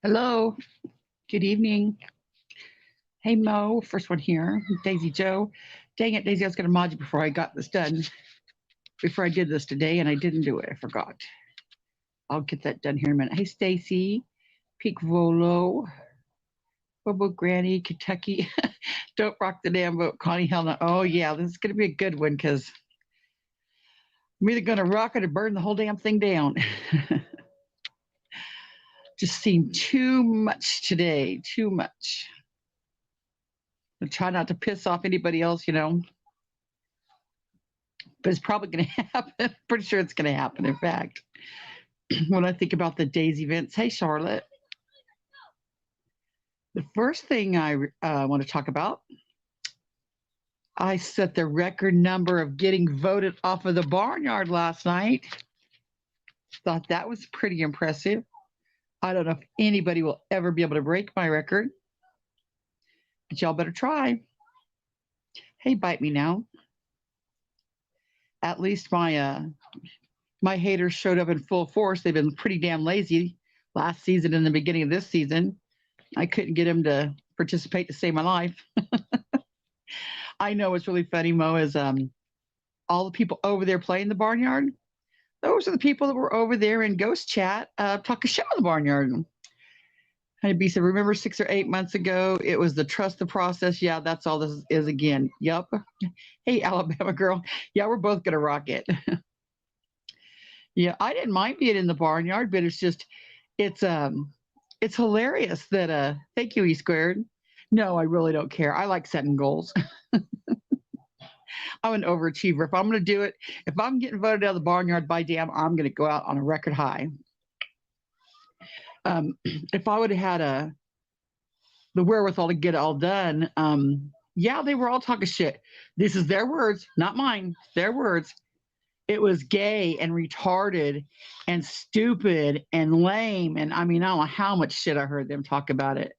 Hello, good evening. Hey Mo, first one here. Daisy Joe. Dang it, Daisy, I was going to mod you before I got this done, before I did this today, and I didn't do it. I forgot. I'll get that done here in a minute. Hey Stacy, Peak Volo, Bobo Granny, Kentucky. Don't rock the damn boat, Connie. Hell no. Oh yeah, this is going to be a good one because I'm either going to rock it or burn the whole damn thing down. Just seen too much today, too much. I try not to piss off anybody else, but it's probably going to happen. Pretty sure it's going to happen. In fact, when I think about the day's events, hey, Charlotte, the first thing I want to talk about, I set the record number of getting voted off of the Barnyard last night. Thought that was pretty impressive. I don't know if anybody will ever be able to break my record, but y'all better try. Hey, bite me now. At least my haters showed up in full force. They've been pretty damn lazy last season and the beginning of this season. I couldn't get them to participate to save my life. I know what's really funny, Mo, is all the people over there playing the Barnyard. Those are the people that were over there in Ghost Chat talking shit on the Barnyard. Honeybee said, remember 6 or 8 months ago, it was the trust the process. Yeah, that's all this is again. Yup. Hey, Alabama girl. Yeah, we're both going to rock it. Yeah, I didn't mind being in the Barnyard, but it's it's hilarious that thank you, E squared. No, I really don't care. I like setting goals. I'm an overachiever. If I'm going to do it, if I'm getting voted out of the Barnyard, by damn, I'm going to go out on a record high. If I would have had the wherewithal to get it all done, yeah, they were all talking shit. This is their words, not mine. Their words. It was gay and retarded and stupid and lame. And I mean, I don't know how much shit I heard them talk about it.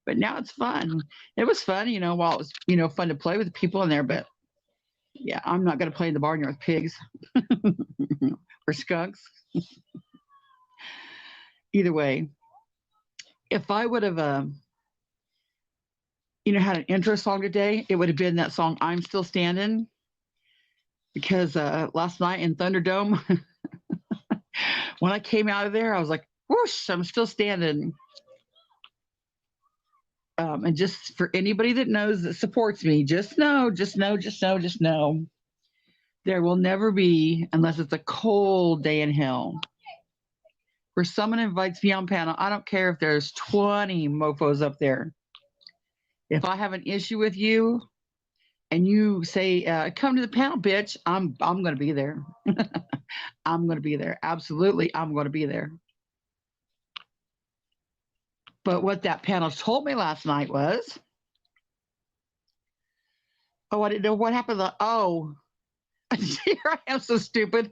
But now it's fun. It was fun, while it was, fun to play with the people in there. But yeah, I'm not going to play in the barnyard with pigs or skunks. Either way, if I would have, had an intro song today, it would have been that song, I'm Still Standing. Because last night in Thunderdome, when I came out of there, I was like, whoosh, I'm still standing. And just for anybody that knows that supports me, just know, there will never be, unless it's a cold day in hell, where someone invites me on panel. I don't care if there's 20 mofos up there. If I have an issue with you and you say, come to the panel, bitch, I'm going to be there. I'm going to be there. Absolutely, I'm going to be there. But what that panel told me last night was, I didn't know what happened. Here I am, so stupid.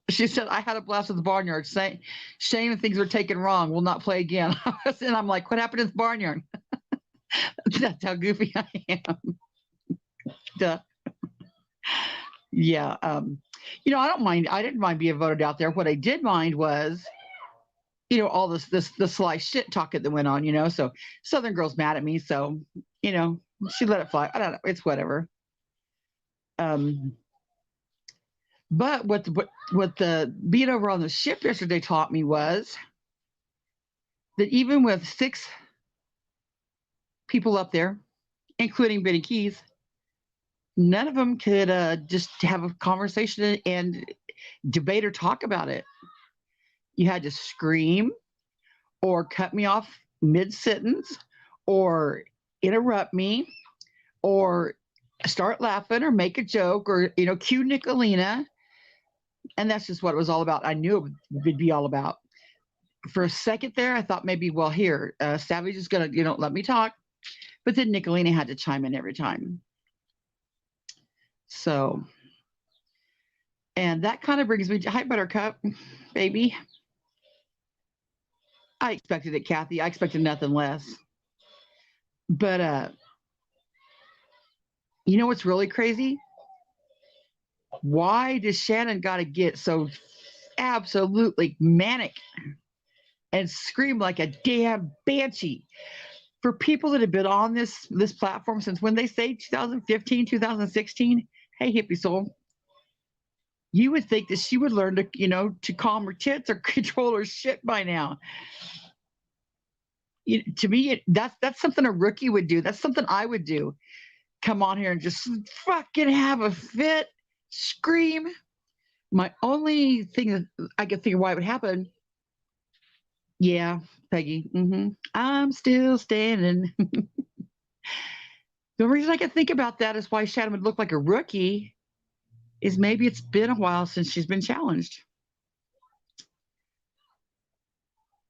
She said, I had a blast at the Barnyard. Shame if things were taken wrong. We'll not play again. And I'm like, what happened at the Barnyard? That's how goofy I am. Duh. Yeah. I don't mind. I didn't mind being voted out there. What I did mind was, all the sly shit talking that went on, so Southern girl's mad at me. So, she let it fly. I don't know. It's whatever. But what the beat over on the ship yesterday taught me was that even with 6 people up there, including Benny Keys, none of them could just have a conversation and debate or talk about it. You had to scream or cut me off mid-sentence or interrupt me or start laughing or make a joke or, cue Nicolina. And that's just what it was all about. I knew it would be all about. For a second there, I thought maybe, well, here, Savage is going to, let me talk. But then Nicolina had to chime in every time. So, and that kind of brings me to, hi, Buttercup, baby. I expected it, Kathy. I expected nothing less. But, you know what's really crazy? Why does Shannon got to get so absolutely manic and scream like a damn banshee. For people that have been on this platform since when they say 2015, 2016, hey hippie soul, you would think that she would learn to, to calm her tits or control her shit by now. To me, that's something a rookie would do. That's something I would do. Come on here and just fucking have a fit, scream. My only thing that I could think of why it would happen, yeah, Peggy, I'm still standing. The reason I can think about that is why Shannon would look like a rookie is maybe it's been a while since she's been challenged.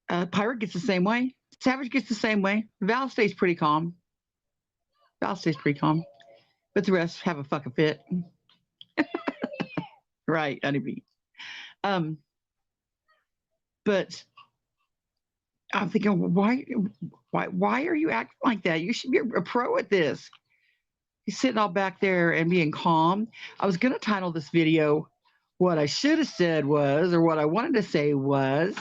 Pirate gets the same way. Savage gets the same way. Val stays pretty calm. But the rest have a fucking fit. Right, honeybee. But I'm thinking, why are you acting like that? You should be a pro at this. He's sitting all back there and being calm. I was going to title this video, what I should have said was, or what I wanted to say was,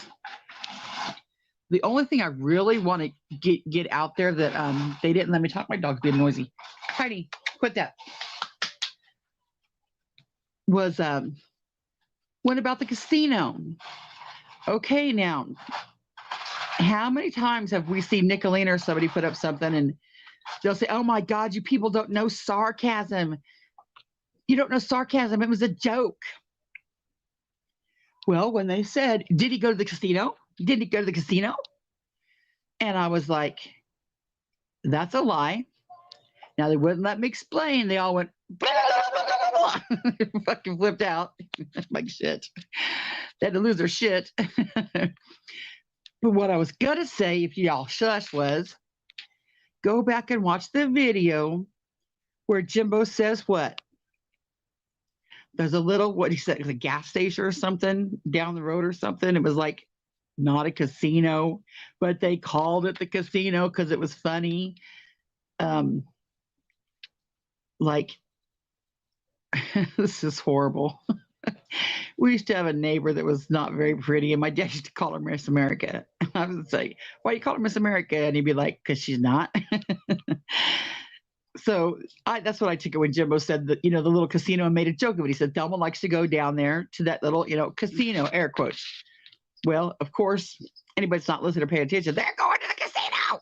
the only thing I really want to get out there that they didn't let me talk. My dog's being noisy. Heidi, quit that. Was what about the casino? Okay, now, how many times have we seen Nicolina or somebody put up something and they'll say, oh my God, you people don't know sarcasm. You don't know sarcasm. It was a joke. Well, when they said, did he go to the casino? Didn't he go to the casino? And I was like, that's a lie. Now, they wouldn't let me explain. They all went, blah, blah, blah, blah. Fucking flipped out. Like shit. They had to lose their shit. But what I was going to say, if y'all shush, was go back and watch the video where Jimbo says what? There's a little, what he said, a gas station or something down the road or something. It was like not a casino, but they called it the casino because it was funny. Like, this is horrible. We used to have a neighbor that was not very pretty, and my dad used to call her Miss America. I would say, why do you call her Miss America? And he'd be like, because she's not. So that's what I took it when Jimbo said that, the little casino, and made a joke of it. He said, Thelma likes to go down there to that little, casino, air quotes. Well, of course, anybody that's not listening or paying attention, they're going to the casino.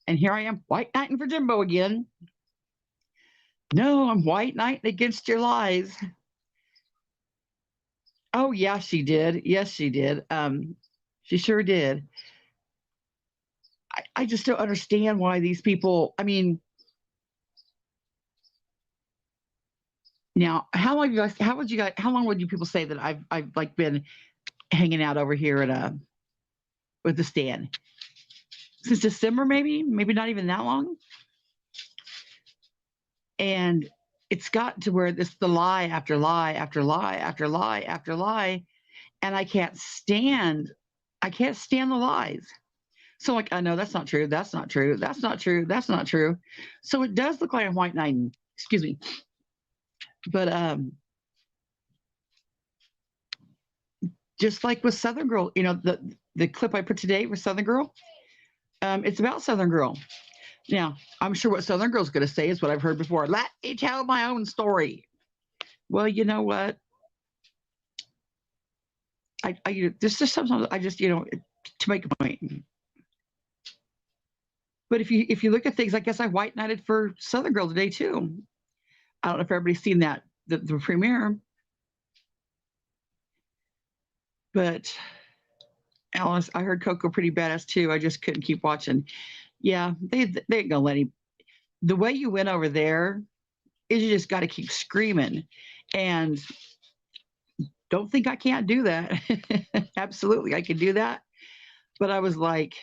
And here I am, white knighting for Jimbo again. No, I'm white knighting against your lies. Oh, yeah, she did. Yes, she did. She sure did. I just don't understand why these people, now, how long would you people say that I've like been hanging out over here at with the stand? Since December, maybe not even that long. And it's got to where this the lie after lie after lie after lie after lie, and I can't stand the lies. So like, I know that's not true, that's not true, that's not true, that's not true. So it does look like I'm white knighting. Excuse me. But just like with Southern Girl, the clip I put today with Southern Girl, it's about Southern Girl. Now, I'm sure what Southern Girl's going to say is what I've heard before. Let me tell my own story. Well, you know what? There's just sometimes I just, to make a point. But if you look at things, I guess I white knighted for Southern Girl today too. I don't know if everybody's seen that, the premiere. But Alice, I heard Coco pretty badass too. I just couldn't keep watching. Yeah, they ain't gonna let him. The way you went over there is you just got to keep screaming, and don't think I can't do that. Absolutely, I can do that. But I was like,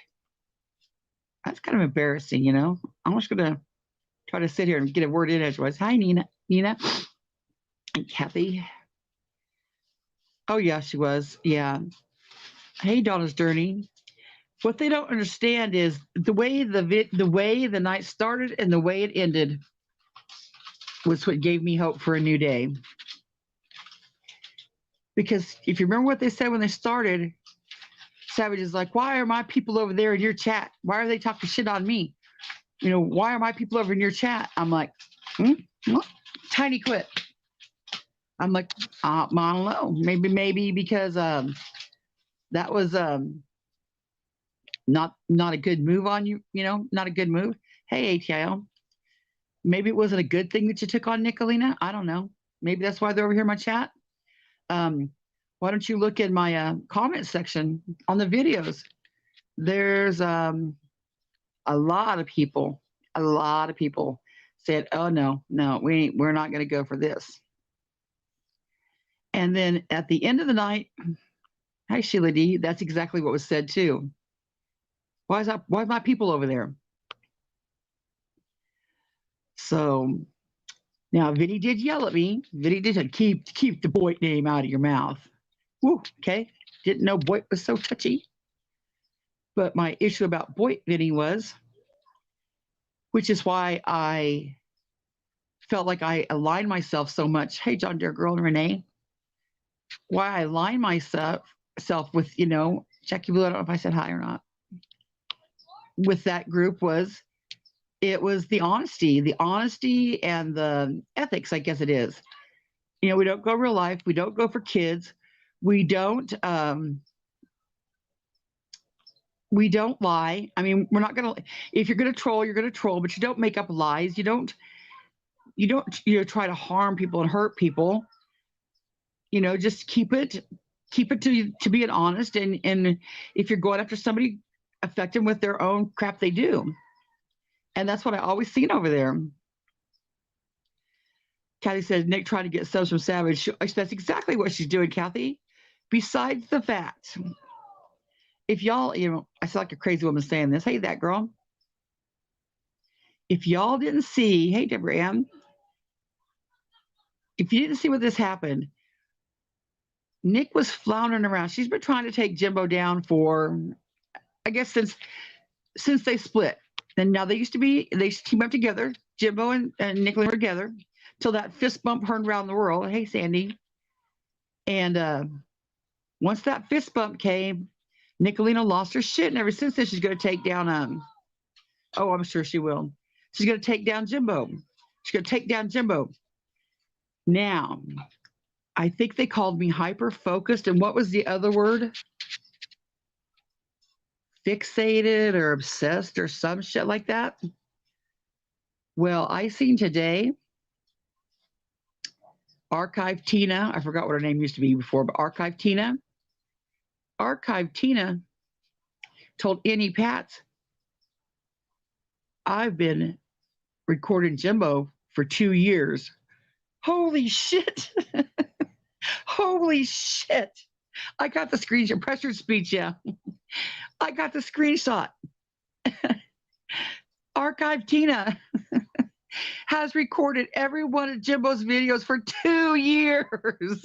that's kind of embarrassing, I'm just gonna try to sit here and get a word in edgewise. Hi, Nina, and Kathy. Oh yeah, she was. Yeah. Hey, Donna's Journey. What they don't understand is the way the night started and the way it ended was what gave me hope for a new day. Because if you remember what they said when they started, Savage is like, why are my people over there in your chat? Why are they talking shit on me? Why are my people over in your chat? I'm like, what? Tiny quit. I'm like, I don't know. Maybe because that was not a good move on you. Not a good move. Hey, ATIL. Maybe it wasn't a good thing that you took on Nicolina. I don't know. Maybe that's why they're over here in my chat. Why don't you look in my comment section on the videos? There's a lot of people said, oh no, we're not going to go for this. And then at the end of the night, hi Sheila D, that's exactly what was said too. Why my people over there? So now Vinny did yell at me. Vinny did keep the Boyd name out of your mouth. Woo, okay. Didn't know Boyd was so touchy. But my issue about Boyd, Vinny, was, which is why I felt like I aligned myself so much. Hey, John Deere Girl and Renee. Why I aligned myself with, Jackie Blue, I don't know if I said hi or not, with that group was the honesty and the ethics, I guess it is. We don't go real life. We don't go for kids. We don't lie. I mean, we're not going to, if you're going to troll, you're going to troll, but you don't make up lies. You don't try to harm people and hurt people. Just keep it to being honest. And if you're going after somebody, affect them with their own crap they do. And that's what I always seen over there. Kathy said, Nick trying to get subs from Savage. That's exactly what she's doing, Kathy. Besides the fact, if y'all, I sound like a crazy woman saying this. Hey, that girl. If y'all didn't see, hey, Deborah Ann, if you didn't see what this happened, Nick was floundering around. She's been trying to take Jimbo down for, I guess, since they split. And now they team up together. Jimbo and Nicolina were together till that fist bump heard around the world. Hey, Sandy. And once that fist bump came, Nicolina lost her shit. And ever since then, she's going to take down, I'm sure she will. She's going to take down Jimbo. She's going to take down Jimbo. Now, I think they called me hyper-focused. And what was the other word? Fixated or obsessed or some shit like that. Well, I seen today Archive Tina. I forgot what her name used to be before, but Archive Tina told Annie Pats, I've been recording Jimbo for 2 years. Holy shit. Holy shit. I got the screenshot. Pressured speech, yeah. I got the screenshot. Archive Tina has recorded every one of Jimbo's videos for 2 years.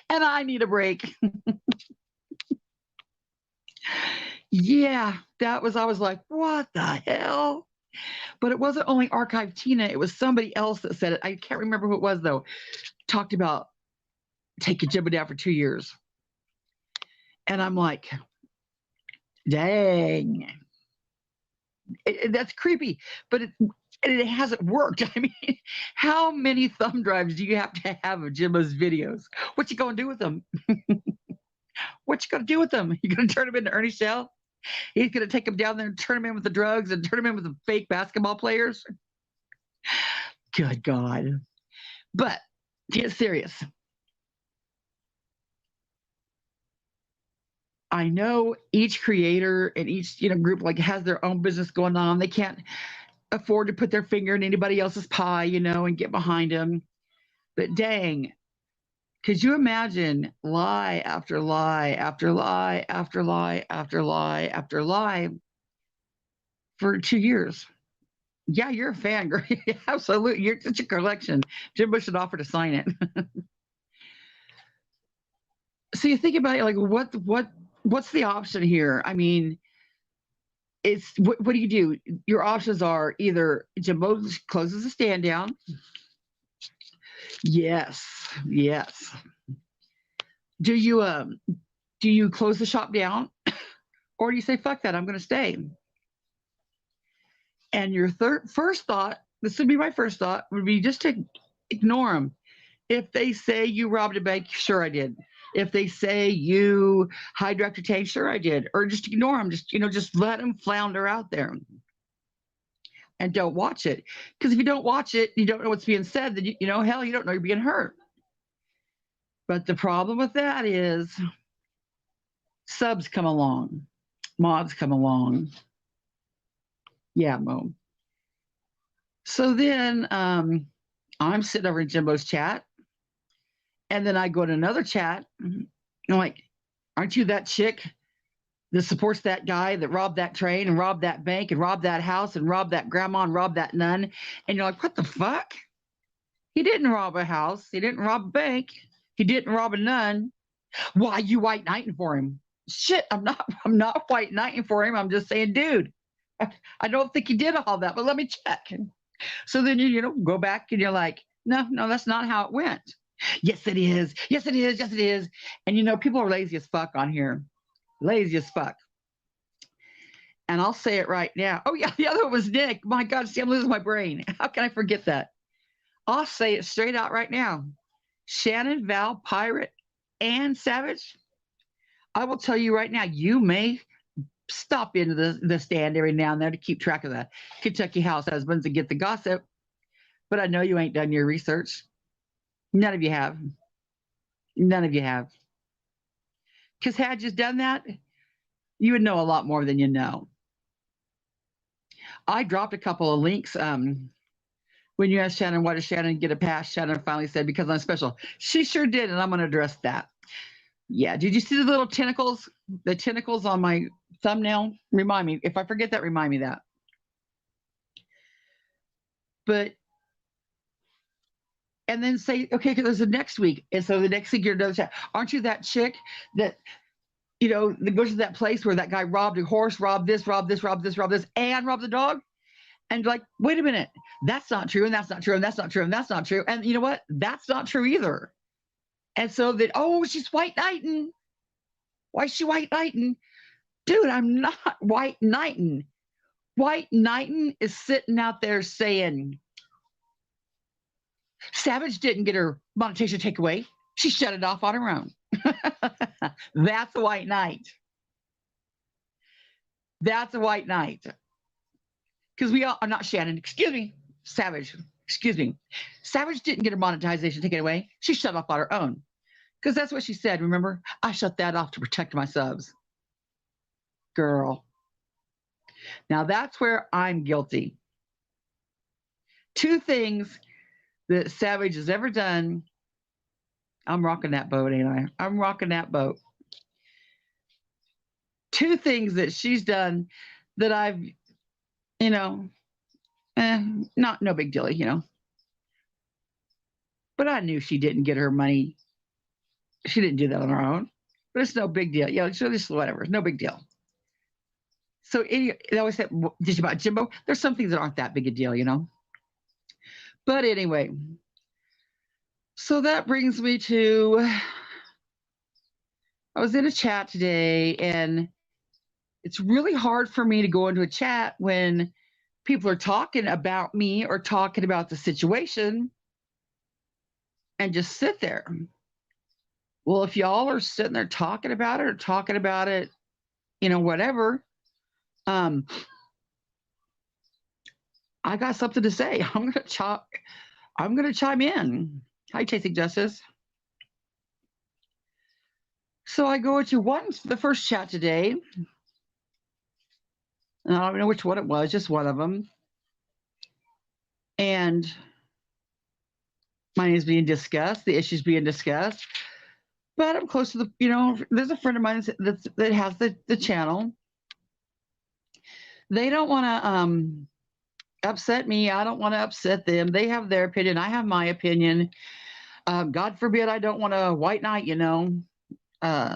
And I need a break. Yeah, I was like, what the hell? But it wasn't only Archive Tina, it was somebody else that said it. I can't remember who it was, though. Talked about taking Jimbo down for 2 years. And I'm like, dang. That's creepy, but it hasn't worked. I mean, how many thumb drives do you have to have of Jimbo's videos? What you gonna do with them? What you gonna do with them? You gonna turn them into Ernie Shell? He's gonna take them down there and turn them in with the drugs and turn them in with the fake basketball players? Good God. But get serious. I know each creator and each group has their own business going on. They can't afford to put their finger in anybody else's pie, and get behind them. But dang, could you imagine lie after lie after lie after lie after lie after lie for 2 years? Yeah, you're a fan, girl. Absolutely, you're such a collection. Jimbo should offer to sign it. So you think about it, what's the option here? I mean, it's what do you do? Your options are either Jimbo closes the stand down. Yes. Do you Do you close the shop down, or do you say, fuck that, I'm going to stay? And your first thought, this would be my first thought, would be just to ignore them. If they say you robbed a bank, sure I did. If they say you hijacked a tank, sure I did. Or just ignore them. Just let them flounder out there and don't watch it. Because if you don't watch it, you don't know what's being said. Then hell, you don't know you're being hurt. But the problem with that is subs come along, mods come along. Yeah, Mo. So then I'm sitting over in Jimbo's chat, and then I go to another chat. I'm like, aren't you that chick that supports that guy that robbed that train and robbed that bank and robbed that house and robbed that grandma and robbed that nun? And you're like, what the fuck? He didn't rob a house. He didn't rob a bank. He didn't rob a nun. Why you white knighting for him? Shit, I'm not white knighting for him. I'm just saying, dude, I don't think he did all that, but let me check. So then you go back and you're like, no, that's not how it went. Yes, it is. Yes, it is. Yes, it is. And people are lazy as fuck on here. Lazy as fuck. And I'll say it right now. Oh, yeah, the other one was Nick. My God, see, I'm losing my brain. How can I forget that? I'll say it straight out right now. Shannon, Val, Pirate, and Savage, I will tell you right now, you may stop into the stand every now and then to keep track of the Kentucky house husbands and get the gossip. But I know you ain't done your research. None of you have. None of you have. Because had you done that, you would know a lot more than you know. I dropped a couple of links. When you asked Shannon, why does Shannon get a pass? Shannon finally said, because I'm special. She sure did, and I'm going to address that. Yeah, did you see the little tentacles? The tentacles on my thumbnail? Remind me. If I forget that, remind me that. But, and then say, okay, because there's the next week. And so the next week, you're another chat. Aren't you that chick that, that goes to that place where that guy robbed a horse, robbed this, and robbed the dog? And like, wait a minute, that's not true, and that's not true, and that's not true, and that's not true. And you know what? That's not true either. And so that, she's white knighting. Why is she white knighting? Dude, I'm not white knighting. White knighting is sitting out there saying, Savage didn't get her monetization takeaway. She shut it off on her own. That's a white knight. That's a white knight. Because I'm not Shannon, excuse me, Savage, excuse me. Savage didn't get her monetization taken away. She shut off on her own. Because that's what she said, remember? I shut that off to protect my subs. Girl. Now that's where I'm guilty. 2 things that Savage has ever done. I'm rocking that boat, ain't I? I'm rocking that boat. 2 things that she's done that I've, no big deal, But I knew she didn't get her money. She didn't do that on her own. But it's no big deal. So this whatever. It's no big deal. So they always say, did you buy Jimbo? There's some things that aren't that big a deal, But anyway, so that brings me to, I was in a chat today, and it's really hard for me to go into a chat when people are talking about me or talking about the situation and just sit there. Well, if y'all are sitting there talking about it, whatever, I got something to say. I'm gonna chime in. Hi, Chasing Justice. So I go into the first chat today. And I don't know which one it was, just one of them. And my name is being discussed, the issues being discussed. But I'm close to there's a friend of mine that has the channel. They don't want to upset me. I don't want to upset them. They have their opinion. I have my opinion. God forbid I don't want to white knight, I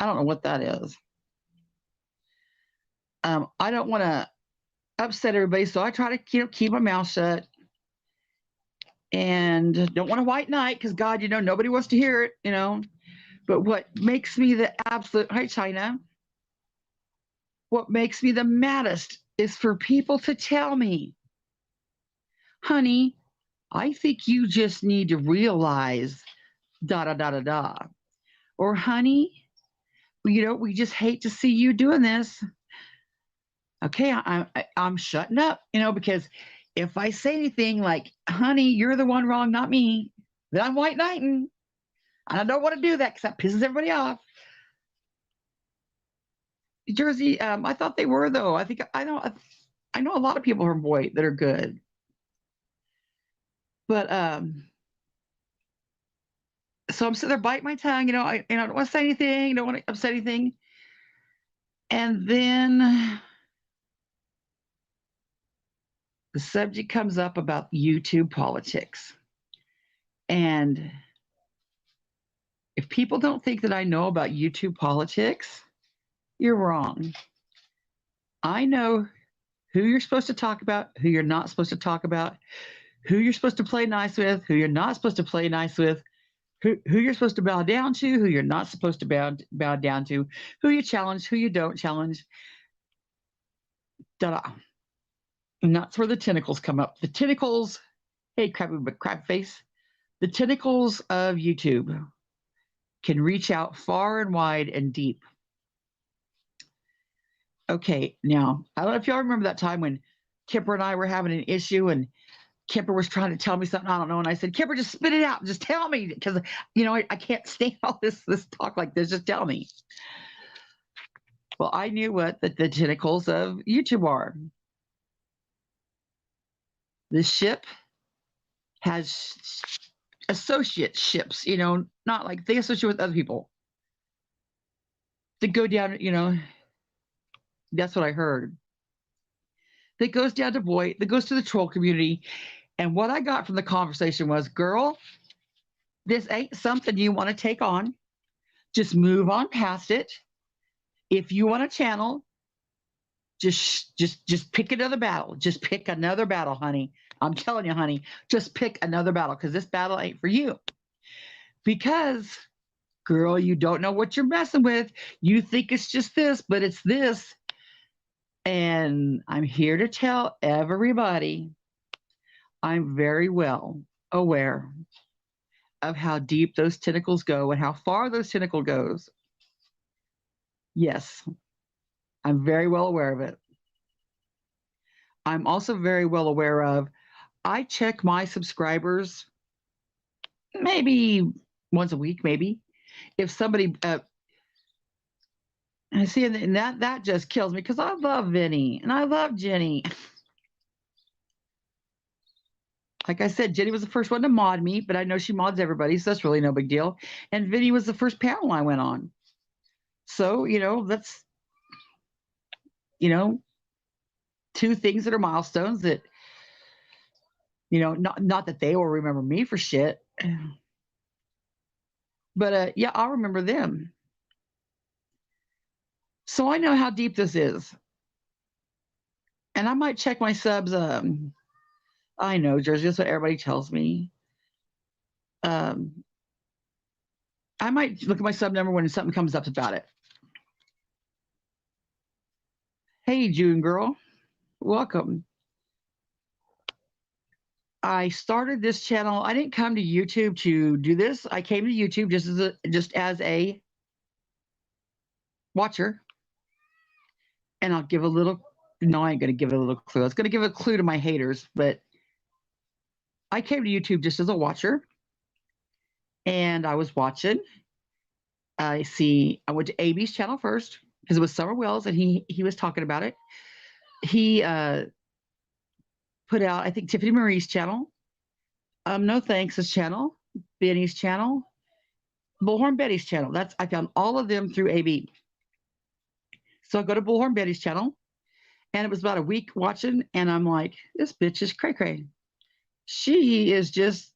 don't know what that is. I don't want to upset everybody, so I try to keep my mouth shut. And don't want to white knight because God, nobody wants to hear it, But what makes me the absolute, hi, China, what makes me the maddest is for people to tell me, honey, I think you just need to realize da da da da da. Or, honey, we just hate to see you doing this. Okay, I'm shutting up, because if I say anything like, honey, you're the one wrong, not me, then I'm white knighting. And I don't want to do that because that pisses everybody off. Jersey, I thought they were though. I know a lot of people from Boyd that are good, but so I'm sitting there biting my tongue. I don't want to say anything. Don't want to upset anything. And then the subject comes up about YouTube politics, and if people don't think that I know about YouTube politics, you're wrong. I know who you're supposed to talk about, who you're not supposed to talk about, who you're supposed to play nice with, who you're not supposed to play nice with, who you're supposed to bow down to, who you're not supposed to bow down to, who you challenge, who you don't challenge. Da-da. And that's where the tentacles come up. The tentacles, hey, crab face, the tentacles of YouTube can reach out far and wide and deep. Okay, now, I don't know if y'all remember that time when Kipper and I were having an issue and Kipper was trying to tell me something, I don't know, and I said, Kipper, just spit it out. Just tell me, because, I can't stand all this talk like this. Just tell me. Well, I knew what the tentacles of YouTube are. The ship has associate ships, not like they associate with other people. That go down, that's what I heard. That goes down to Boyd, that goes to the troll community. And what I got from the conversation was, girl, this ain't something you want to take on. Just move on past it. If you want a channel, just pick another battle. Just pick another battle, honey. I'm telling you, honey, just pick another battle, because this battle ain't for you. Because, girl, you don't know what you're messing with. You think it's just this, but it's this. And I'm here to tell everybody, I'm very well aware of how deep those tentacles go and how far those tentacle goes. Yes, I'm very well aware of it. I'm also very well aware of, I check my subscribers maybe once a week, maybe. If somebody, I see, and that just kills me, because I love Vinny and I love Jenny. Like I said, Jenny was the first one to mod me, but I know she mods everybody, so that's really no big deal. And Vinny was the first panel I went on. So, that's, two things that are milestones that, not that they will remember me for shit. But yeah, I'll remember them. So I know how deep this is. And I might check my subs. I know, Jersey, that's what everybody tells me. I might look at my sub number when something comes up about it. Hey, June girl, welcome. I started this channel. I didn't come to YouTube to do this. I came to YouTube just as a watcher. And I'll give a little, no, I ain't going to give it a little clue. I was going to give a clue to my haters, but I came to YouTube just as a watcher. And I was watching. I went to AB's channel first because it was Summer Wells and he was talking about it. He put out, I think, Tiffany Marie's channel, No Thanks' channel, Benny's channel, Bullhorn Betty's channel. I found all of them through AB. So I go to Bullhorn Betty's channel, and it was about a week watching, and I'm like, this bitch is cray cray. She is just,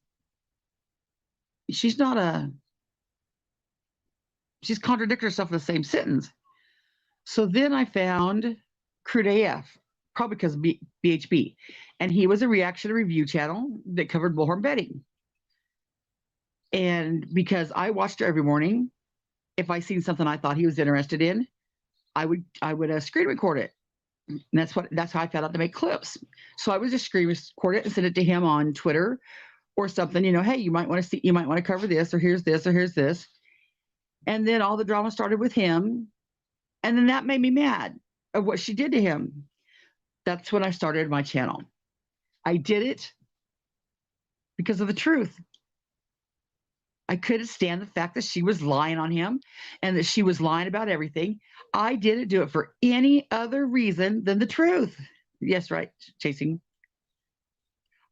she's contradicting herself in the same sentence. So then I found Crude AF, probably because of BHB. And he was a reaction and review channel that covered Bullhorn Betty. And because I watched her every morning, if I seen something I thought he was interested in, I would screen record it. And that's how I found out to make clips. So I would just screen record it and send it to him on Twitter or something. Hey, you might want to see, you might want to cover this, or here's this, or here's this. And then all the drama started with him, and then that made me mad of what she did to him. That's when I started my channel. I did it because of the truth. I couldn't stand the fact that she was lying on him and that she was lying about everything. I didn't do it for any other reason than the truth. Yes, right, Chasing.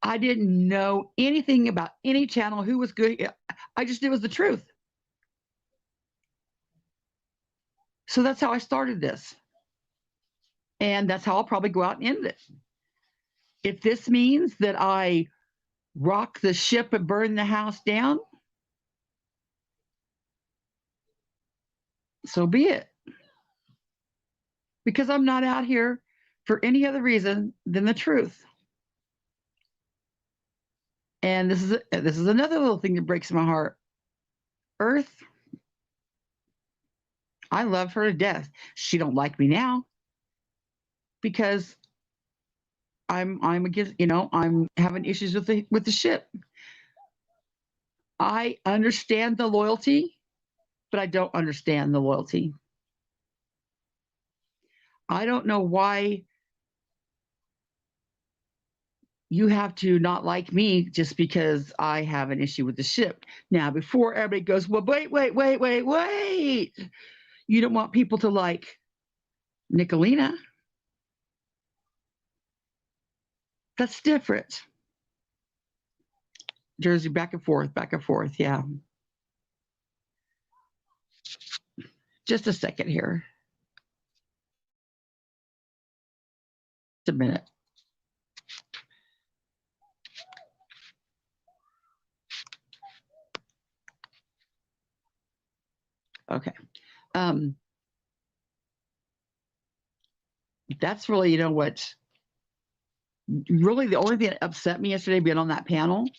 I didn't know anything about any channel, who was good. I just knew it was the truth. So that's how I started this. And that's how I'll probably go out and end it. If this means that I rock the ship and burn the house down, so be it. Because I'm not out here for any other reason than the truth. And this is another little thing that breaks my heart. Earth, I love her to death. She don't like me now because I'm against, I'm having issues with the ship. I understand the loyalty, but I don't understand the loyalty. I don't know why you have to not like me just because I have an issue with the ship. Now, before everybody goes, well, wait. You don't want people to like Nicolina. That's different. Jersey, back and forth, yeah. Just a second here. Just a minute. Okay. That's really, what really the only thing that upset me yesterday being on that panel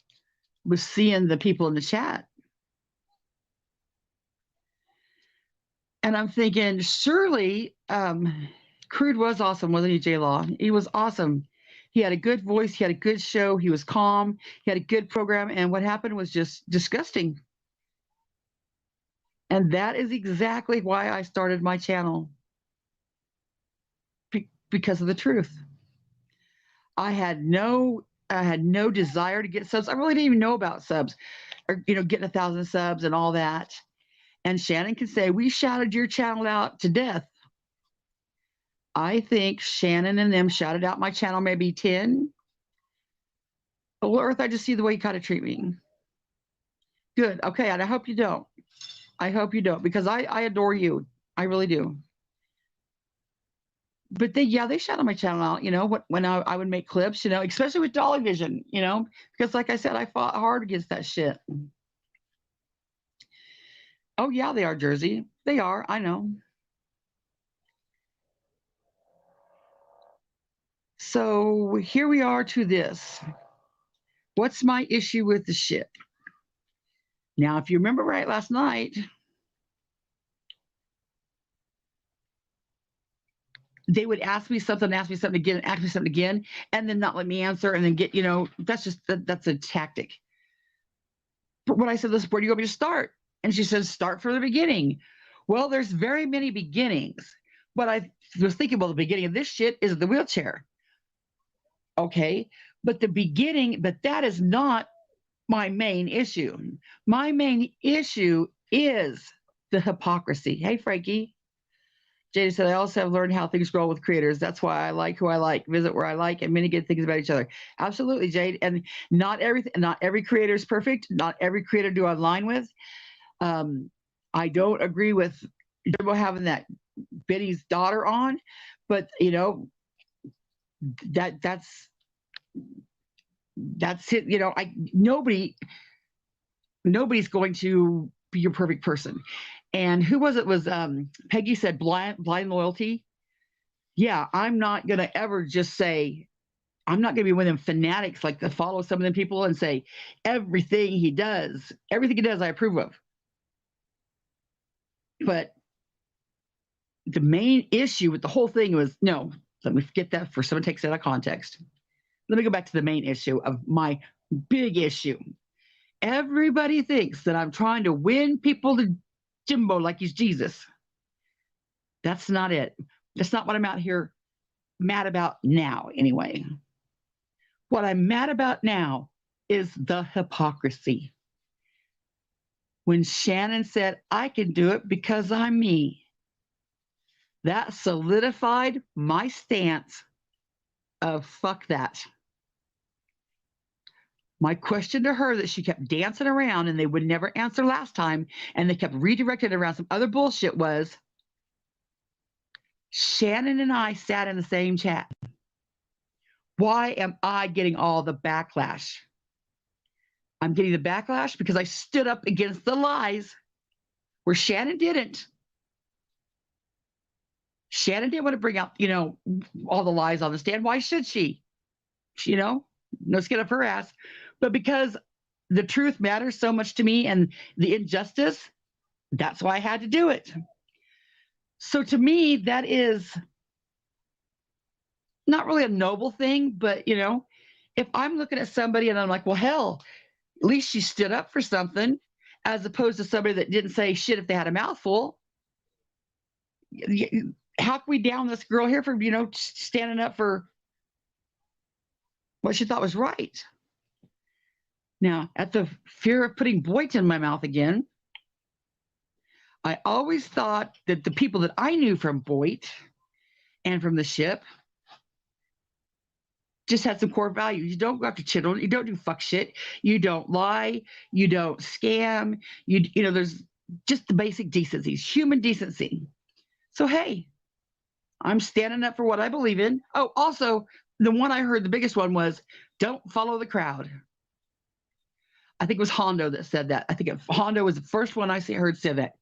was seeing the people in the chat. And I'm thinking, surely, Crude was awesome, wasn't he, J-Law? He was awesome. He had a good voice. He had a good show. He was calm. He had a good program. And what happened was just disgusting. And that is exactly why I started my channel. Because of the truth. I had no desire to get subs. I really didn't even know about subs or, getting 1,000 subs and all that. And Shannon can say, we shouted your channel out to death. I think Shannon and them shouted out my channel maybe 10. Well, Earth, I just see the way you kind of treat me. Good. Okay. And I hope you don't. I hope you don't, because I adore you. I really do. But they shout on my channel out, when I would make clips, especially with Dolly Vision, because like I said, I fought hard against that shit. Oh yeah, they are, Jersey. They are. I know. So here we are to this. What's my issue with the ship? Now, if you remember right last night, they would ask me something again, and then not let me answer, and then get, that's a tactic. But when I said, listen, where do you want me to start? And she says, start from the beginning. Well, there's very many beginnings. But I was thinking, well, the beginning of this shit is the wheelchair. Okay, but that is not my main issue. My main issue is the hypocrisy. Hey, Frankie. Jada said, I also have learned how things grow with creators. That's why I like who I like, visit where I like, and many good things about each other. Absolutely, Jade. And not every creator is perfect. Not every creator do I align with. I don't agree with having that Benny's daughter on, but that's it. Nobody's going to be your perfect person. And who was it? Was Peggy said blind loyalty? Yeah, I'm not going to ever just say, I'm not going to be one of them fanatics like to follow some of them people and say everything he does, I approve of. But the main issue with the whole thing was, no, let me forget that for someone takes it out of context. Let me go back to the main issue of my big issue. Everybody thinks that I'm trying to win people to Jimbo like he's Jesus. That's not it. That's not what I'm out here mad about now, anyway. What I'm mad about now is the hypocrisy. When Shannon said, I can do it because I'm me, that solidified my stance of fuck that. My question to her that she kept dancing around and they would never answer last time, and they kept redirecting around some other bullshit was, Shannon and I sat in the same chat. Why am I getting all the backlash? I'm getting the backlash because I stood up against the lies where Shannon didn't. Shannon didn't want to bring out, all the lies on the stand. Why should she? No skin up her ass. But because the truth matters so much to me and the injustice, that's why I had to do it. So to me, that is not really a noble thing, but if I'm looking at somebody and I'm like, well, hell, at least she stood up for something, as opposed to somebody that didn't say shit if they had a mouthful. How can we down this girl here for, standing up for what she thought was right? Now, at the fear of putting Boyd in my mouth again, I always thought that the people that I knew from Boyd and from the ship just had some core values. You don't go after children. You don't do fuck shit. You don't lie. You don't scam. There's just the basic decencies, human decency. So, hey, I'm standing up for what I believe in. Oh, also, the one I heard, the biggest one was, don't follow the crowd. I think it was Hondo that said that. I think Hondo was the first one I heard say that.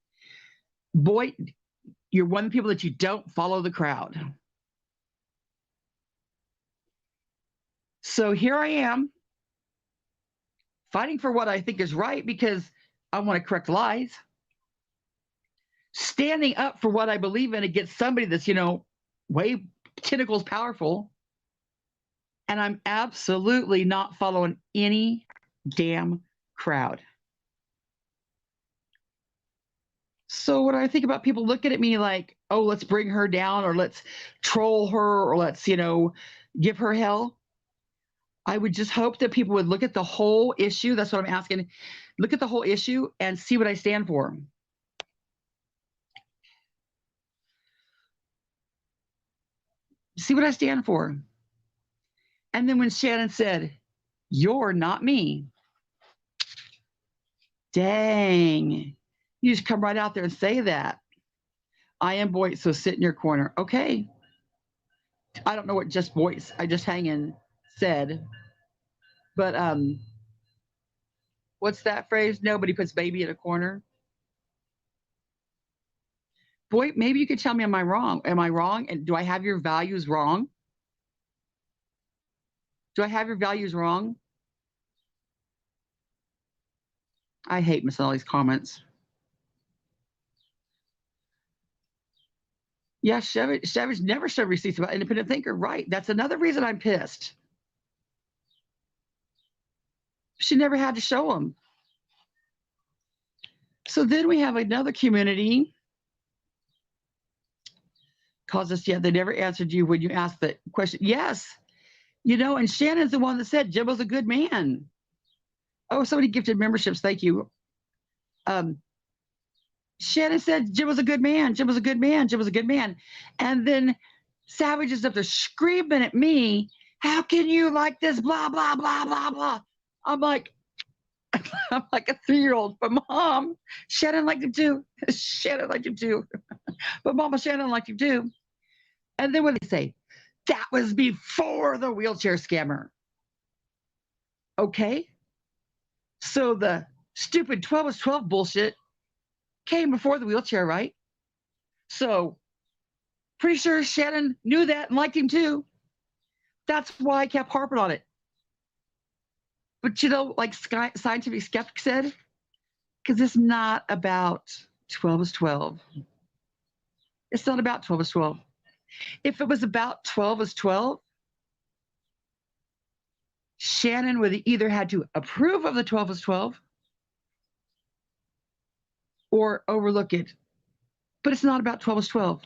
Boy, you're one of the people that you don't follow the crowd. So here I am, fighting for what I think is right because I want to correct lies. Standing up for what I believe in against somebody that's, way tentacles powerful. And I'm absolutely not following any damn crowd. So when I think about people looking at me like, oh, let's bring her down, or let's troll her, or let's, give her hell, I would just hope that people would look at the whole issue. That's what I'm asking. Look at the whole issue and see what I stand for. See what I stand for. And then when Shannon said, you're not me. Dang. You just come right out there and say that. I am Boyd, so sit in your corner. Okay. I don't know what just Boyd, I just hanging said. But what's that phrase? Nobody puts baby in a corner. Boy, maybe you could tell me, am I wrong? Am I wrong? And do I have your values wrong? Do I have your values wrong? I hate missing all these comments. Yeah, Savage never showed receipts about independent thinker. Right. That's another reason I'm pissed. She never had to show them. So then we have another community. Calls us, yeah, they never answered you when you asked the question. Yes. And Shannon's the one that said Jimbo's a good man. Oh, somebody gifted memberships. Thank you. Shannon said Jim was a good man. Jim was a good man. Jim was a good man. And then Savage is up there screaming at me, how can you like this? Blah, blah, blah, blah, blah. I'm like a 3-year-old. But Mom, Shannon liked him too. Shannon liked him too. But Mama, Shannon liked him too. And then what did they say? That was before the wheelchair scammer. Okay. So the stupid 12 is 12 bullshit came before the wheelchair, right? So pretty sure Shannon knew that and liked him too. That's why I kept harping on it. But like scientific skeptic said, because it's not about 12 is 12. It's not about 12 is 12. If it was about 12 is 12, Shannon would either had to approve of the 12 is 12 or overlook it. But it's not about 12 is 12.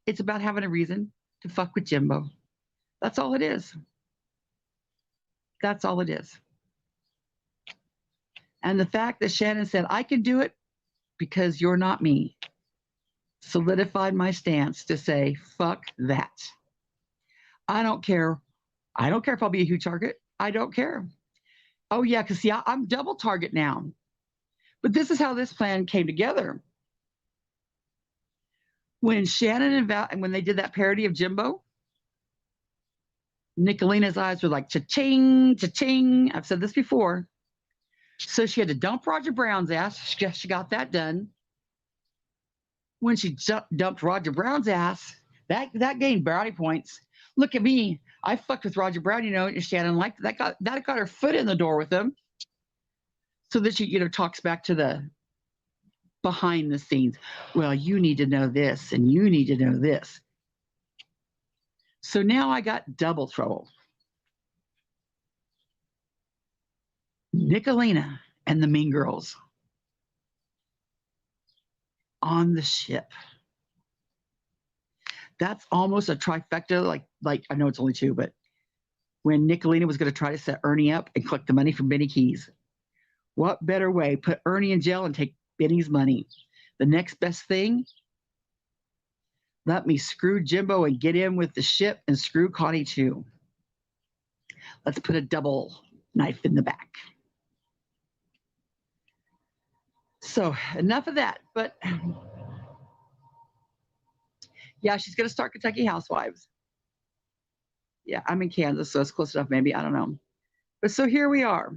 It's about having a reason to fuck with Jimbo. That's all it is. That's all it is. And the fact that Shannon said, I can do it because you're not me, solidified my stance to say, fuck that. I don't care. I don't care if I'll be a huge target. I don't care. Oh, yeah, because see, I'm double target now. But this is how this plan came together. When Shannon and Val, and when they did that parody of Jimbo, Nicolina's eyes were like cha-ching, cha-ching. I've said this before. So she had to dump Roger Brown's ass. She got that done. When she dumped Roger Brown's ass, that gained brownie points. Look at me. I fucked with Roger Brown, and Shannon liked that. That got her foot in the door with him. So that she, talks back to the behind the scenes. Well, you need to know this and you need to know this. So now I got double trouble. Nicolina and the Mean Girls on the ship. That's almost a trifecta. Like I know it's only two, but when Nicolina was going to try to set Ernie up and collect the money from Benny Keys, what better way? Put Ernie in jail and take Benny's money. The next best thing, let me screw Jimbo and get in with the ship and screw Connie too. Let's put a double knife in the back. So enough of that. But yeah, she's going to start Kentucky Housewives. Yeah, I'm in Kansas, so it's close enough maybe. I don't know. But so here we are.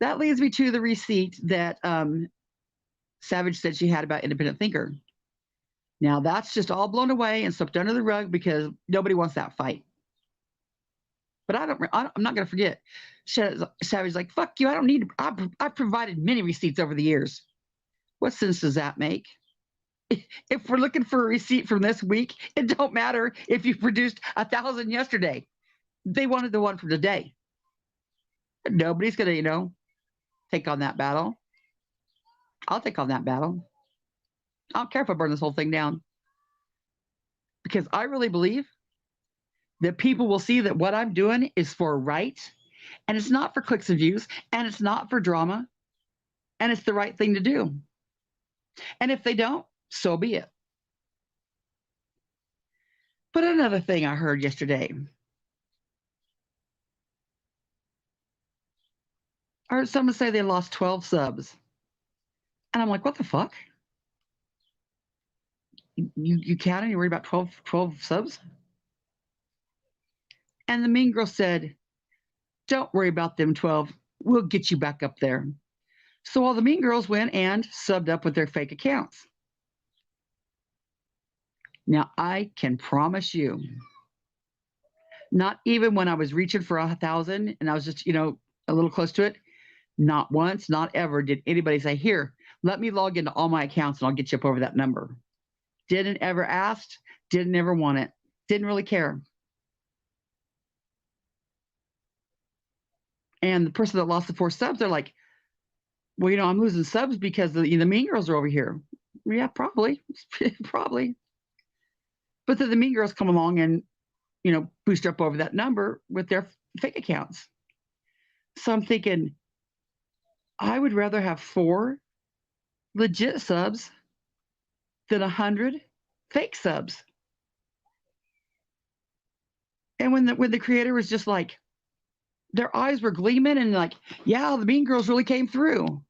That leads me to the receipt that Savage said she had about Independent Thinker. Now, that's just all blown away and swept under the rug because nobody wants that fight. But I'm not going to forget. Savage's like, fuck you, I don't need, I've provided many receipts over the years. What sense does that make? If we're looking for a receipt from this week, it don't matter if you produced 1,000 yesterday. They wanted the one from today. Nobody's going to, take on that battle. I'll take on that battle. I don't care if I burn this whole thing down. Because I really believe that people will see that what I'm doing is for right, and it's not for clicks and views, and it's not for drama, and it's the right thing to do. And if they don't, so be it. But another thing I heard yesterday, I heard someone say they lost 12 subs. And I'm like, what the fuck? You count and you worry about 12 subs? And the Mean Girl said, don't worry about them 12. We'll get you back up there. So all the Mean Girls went and subbed up with their fake accounts. Now, I can promise you, not even when I was reaching for 1,000 and I was just, a little close to it, not once, not ever did anybody say, here, let me log into all my accounts and I'll get you up over that number. Didn't ever ask, didn't ever want it, didn't really care. And the person that lost the 4 subs, they're like, well, I'm losing subs because the Mean Girls are over here. Yeah, probably. Probably. But then the Mean Girls come along and, boost up over that number with their fake accounts. So I'm thinking, I would rather have 4 legit subs than 100 fake subs. And when the creator was just like, their eyes were gleaming and like, yeah, the Mean Girls really came through.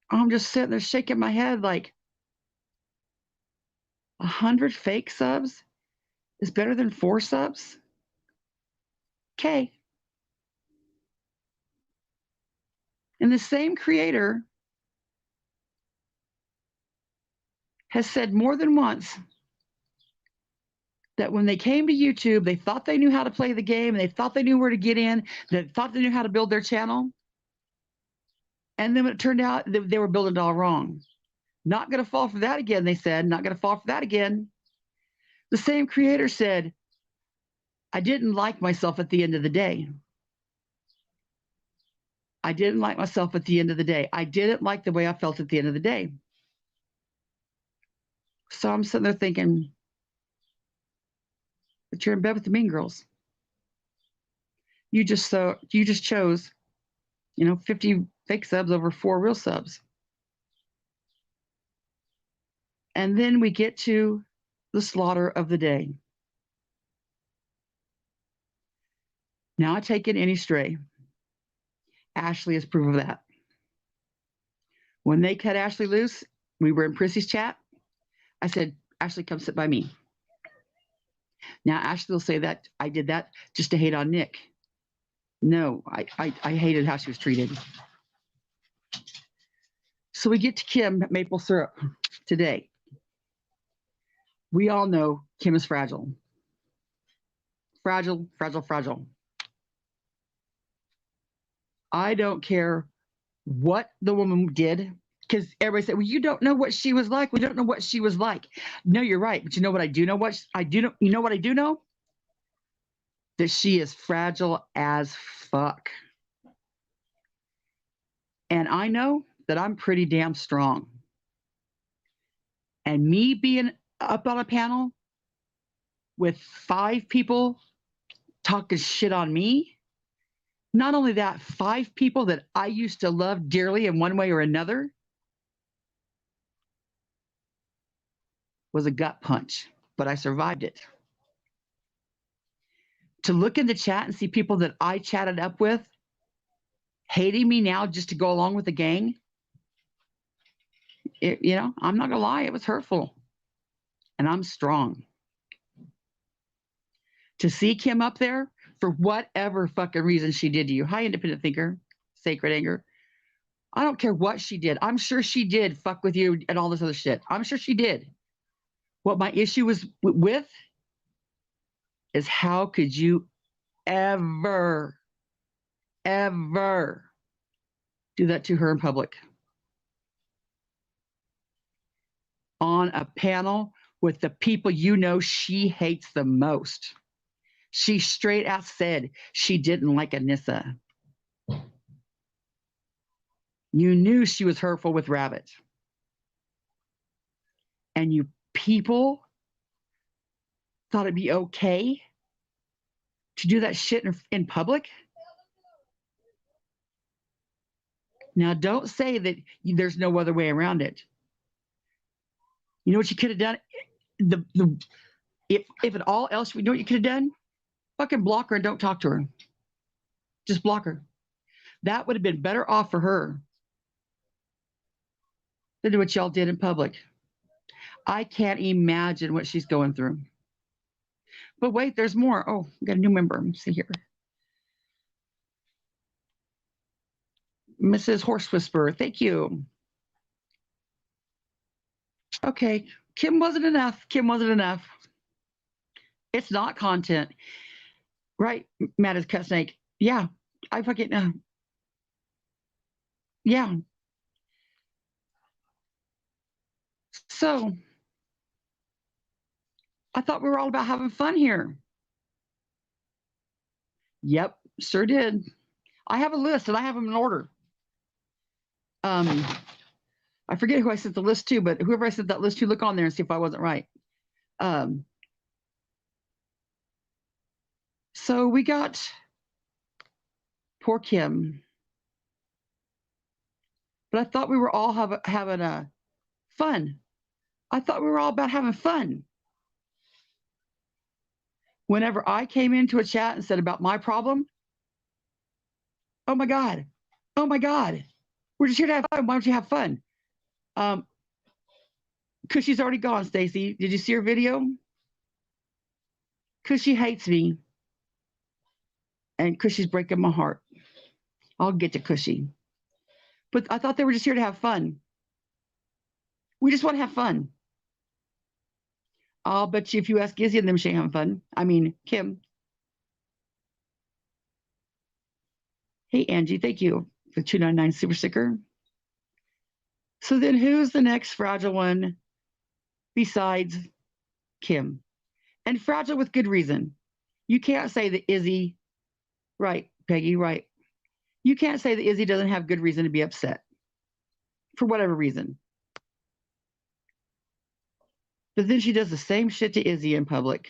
I'm just sitting there shaking my head like, 100 fake subs is better than 4 subs? Okay. And the same creator has said more than once that when they came to YouTube, they thought they knew how to play the game, and they thought they knew where to get in, they thought they knew how to build their channel. And then when it turned out they were building it all wrong. Not going to fall for that again, they said. Not going to fall for that again. The same creator said, I didn't like myself at the end of the day. I didn't like myself at the end of the day. I didn't like the way I felt at the end of the day. So I'm sitting there thinking, but you're in bed with the mean girls. You just chose, 50 fake subs over 4 real subs. And then we get to the slaughter of the day. Now I take in any stray. Ashley is proof of that. When they cut Ashley loose, we were in Prissy's chat. I said, Ashley, come sit by me. Now Ashley will say that I did that just to hate on Nick. No, I hated how she was treated. So we get to Kim Maple Syrup today. We all know Kim is fragile. Fragile, fragile, fragile. I don't care what the woman did, because everybody said, well, you don't know what she was like. We don't know what she was like. No, you're right. But you know what I do know? You know what I do know? That she is fragile as fuck. And I know that I'm pretty damn strong. And me being up on a panel with 5 people talking shit on me, not only that, 5 people that I used to love dearly in one way or another, was a gut punch, but I survived it. To look in the chat and see people that I chatted up with hating me now just to go along with the gang, I'm not gonna lie, it was hurtful. And I'm strong. To see Kim up there for whatever fucking reason she did to you. Hi, independent thinker, sacred anger. I don't care what she did. I'm sure she did fuck with you and all this other shit. I'm sure she did. What my issue was with is how could you ever do that to her in public? On a panel with the people she hates the most. She straight out said she didn't like Anissa. You knew she was hurtful with Rabbit. And you people thought it'd be okay to do that shit in public? Now, don't say that there's no other way around it. You know what you could have done? If at all else, you know what you could have done? Fucking block her and don't talk to her. Just block her. That would have been better off for her than what y'all did in public. I can't imagine what she's going through. But wait, there's more. Oh, we got a new member. Let's see here. Mrs. Horse Whisperer, thank you. Okay, Kim wasn't enough. Kim wasn't enough. It's not content. Right, Matt is Cut Snake. Yeah, I fucking, yeah. So, I thought we were all about having fun here. Yep, sure did. I have a list and I have them in order. I forget who I sent the list to, but whoever I sent that list to, look on there and see if I wasn't right. So we got poor Kim. But I thought we were all having fun. I thought we were all about having fun. Whenever I came into a chat and said about my problem, oh my God, we're just here to have fun. Why don't you have fun? Because she's already gone, Stacy. Did you see her video? Because she hates me. And because she's breaking my heart. I'll get to Cushy. But I thought they were just here to have fun. We just want to have fun. I'll bet you if you ask Izzy and them, she ain't having fun. I mean, Kim. Hey, Angie, thank you for the 299 super sticker. So then who's the next fragile one besides Kim? And fragile with good reason. You can't say that Izzy, right, Peggy, right. You can't say that Izzy doesn't have good reason to be upset for whatever reason. But then she does the same shit to Izzy in public.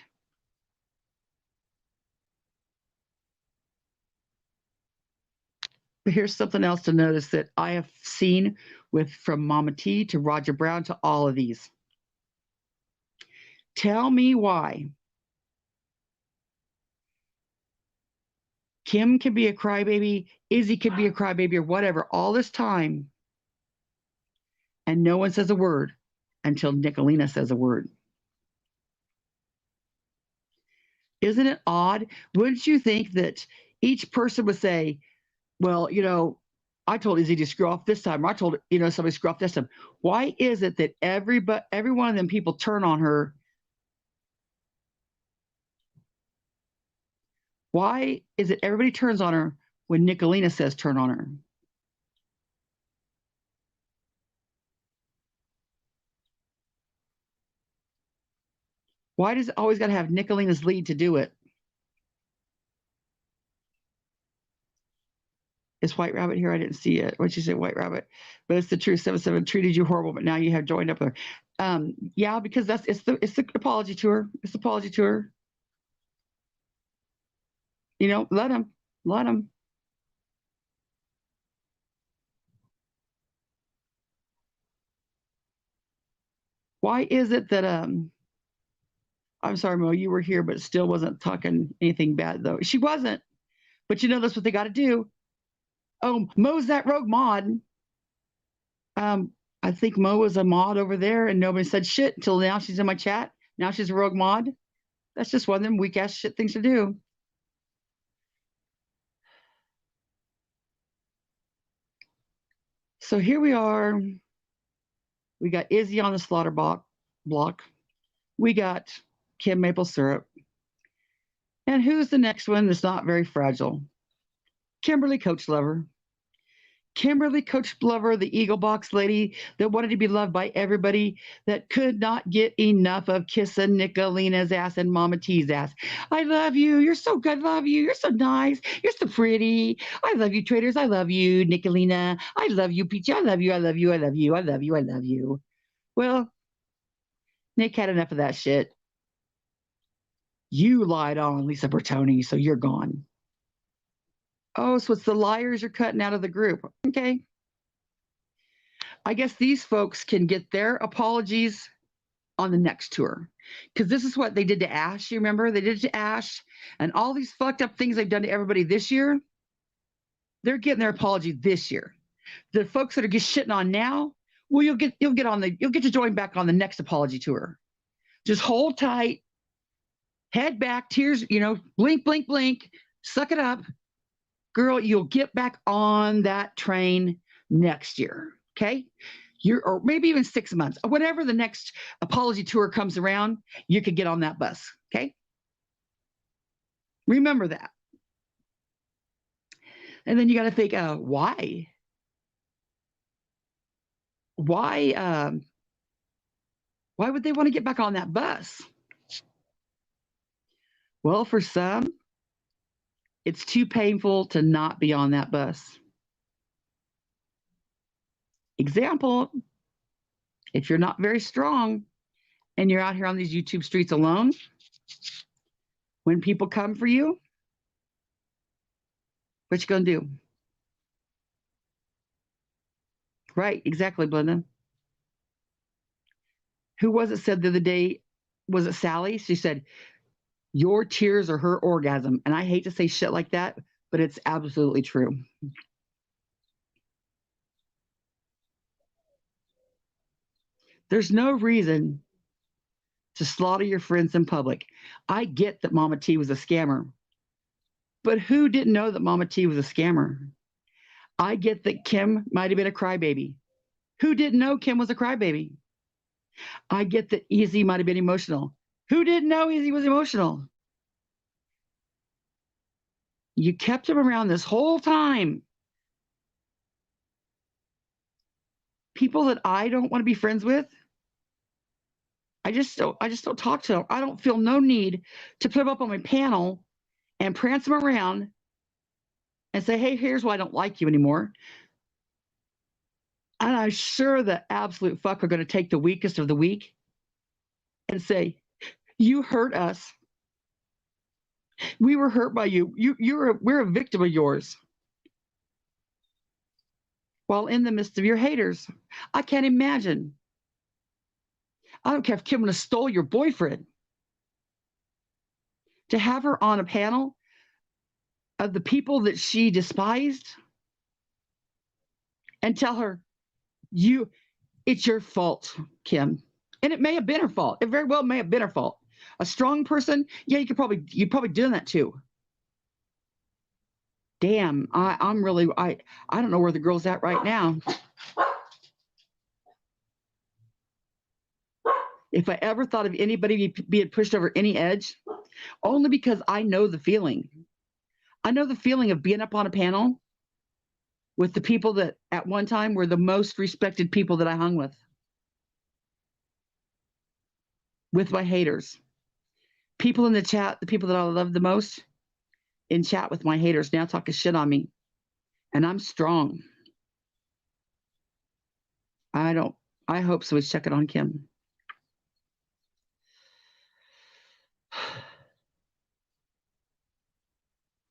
But here's something else to notice that I have seen with from Mama T to Roger Brown to all of these. Tell me why Kim can be a crybaby, Izzy could be a crybaby, or whatever, all this time, and no one says a word until Nicolina says a word. Isn't it odd? Wouldn't you think that each person would say, well, I told Izzy to screw off this time, or I told, somebody to screw off this time. Why is it that every one of them people turn on her? Why is it everybody turns on her when Nicolina says turn on her? Why does it always got to have Nicolina's lead to do it? Is White Rabbit here? I didn't see it. What'd you say, White Rabbit? But it's the truth. 77 treated you horrible, but now you have joined up there. Yeah, because it's the apology tour. It's the apology tour. Let them. Why is it that I'm sorry, Mo, you were here, but still wasn't talking anything bad though. She wasn't. But that's what they got to do. Oh, Mo's that rogue mod. I think Mo was a mod over there, and nobody said shit until now. She's in my chat. Now she's a rogue mod. That's just one of them weak ass shit things to do. So here we are. We got Izzy on the slaughter block. We got Kim Maple Syrup. And who's the next one that's not very fragile? Kimberly Coach Lover. Kimberly Coach Lover, the Eagle Box lady that wanted to be loved by everybody, that could not get enough of kissing Nicolina's ass and Mama T's ass. I love you. You're so good. Love you. You're so nice. You're so pretty. I love you, traders. I love you, Nicolina. I love you, Peachy. I love you. I love you. I love you. I love you. I love you. Well, Nick had enough of that shit. You lied on Lisa Bertoni, so you're gone. Oh, so it's the liars you're cutting out of the group. Okay. I guess these folks can get their apologies on the next tour. Because this is what they did to Ash. You remember? They did it to Ash. And all these fucked up things they've done to everybody this year, they're getting their apology this year. The folks that are just shitting on now, well, you'll get to join back on the next apology tour. Just hold tight, head back, tears, blink, blink, blink, suck it up. Girl, you'll get back on that train next year. Okay. Or maybe even 6 months, or whatever the next apology tour comes around, you could get on that bus. Okay. Remember that. And then you got to think, why? Why would they want to get back on that bus? Well, for some, it's too painful to not be on that bus. Example, if you're not very strong and you're out here on these YouTube streets alone, when people come for you, what you gonna do? Right, exactly, Blenda. Who was it said the other day? Was it Sally? She said, your tears are her orgasm. And I hate to say shit like that, but it's absolutely true. There's no reason to slaughter your friends in public. I get that Mama T was a scammer, but who didn't know that Mama T was a scammer? I get that Kim might have been a crybaby. Who didn't know Kim was a crybaby? I get that Izzy might have been emotional. Who didn't know Izzy was emotional? You kept him around this whole time. people that I don't want to be friends with, I just don't talk to them. I don't feel no need to put them up on my panel and prance them around and say, hey, here's why I don't like you anymore. And I'm sure the absolute fuck are going to take the weakest of the weak and say, you hurt us. We were hurt by you. We're a victim of yours. While in the midst of your haters. I can't imagine. I don't care if Kim would have stole your boyfriend. To have her on a panel of the people that she despised and tell her, it's your fault, Kim. And it may have been her fault. It very well may have been her fault. A strong person, yeah, you'd probably doing that too. Damn, I don't know where the girl's at right now. If I ever thought of anybody being pushed over any edge, only because I know the feeling. I know the feeling of being up on a panel with the people that at one time were the most respected people that I hung with my haters. People in the chat, the people that I love the most, in chat with my haters now talking shit on me. And I'm strong. I hope somebody's checking on Kim.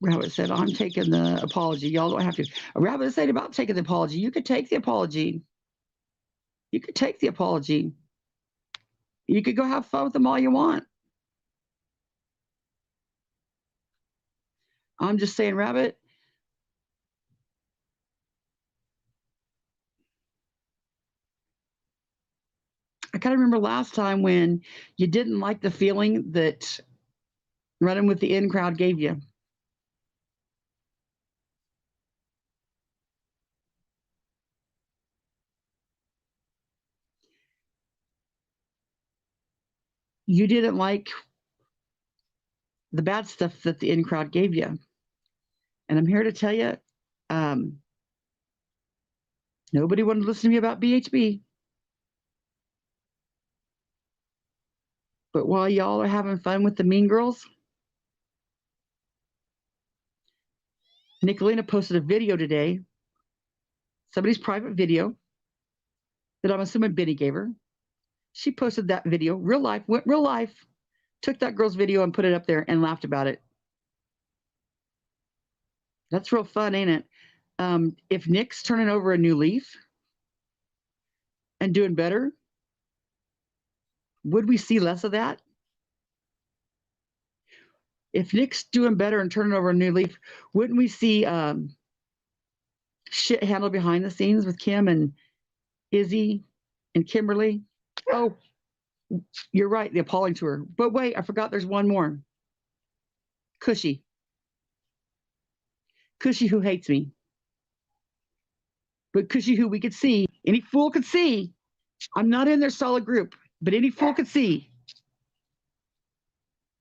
Rabbit said, I'm taking the apology. Y'all don't have to. Rabbit said about taking the apology. You could take the apology. You could take the apology. You could go have fun with them all you want. I'm just saying, Rabbit. I kind of remember last time when you didn't like the feeling that running with the in crowd gave you. You didn't like the bad stuff that the in crowd gave you. And I'm here to tell you, nobody wanted to listen to me about BHB. But while y'all are having fun with the mean girls, Nicolina posted a video today, somebody's private video that I'm assuming Benny gave her. She posted that video, went real life, took that girl's video and put it up there and laughed about it. That's real fun, ain't it? If Nick's turning over a new leaf and doing better, would we see less of that? If Nick's doing better and turning over a new leaf, wouldn't we see shit handled behind the scenes with Kim and Izzy and Kimberly? Oh, you're right, the appalling tour. But wait, I forgot there's one more. Cushy. Cushy who hates me. But Cushy who we could see, any fool could see. I'm not in their solid group, but any fool could see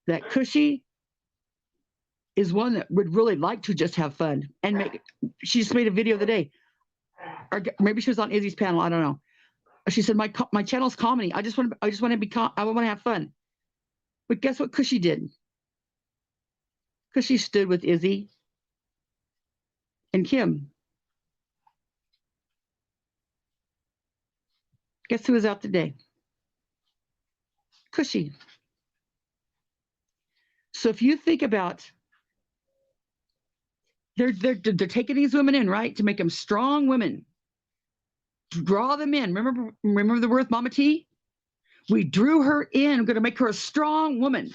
that Cushy is one that would really like to just have fun and make. She just made a video the day, or maybe she was on Izzy's panel. I don't know. She said my channel's comedy. I just want to I want to have fun. But guess what Cushy did? Cushy stood with Izzy and Kim. Guess who was out today? Cushy. So if you think about, they're taking these women in, right, to make them strong women, draw them in. Remember the word Mama T? We drew her in. We're going to make her a strong woman.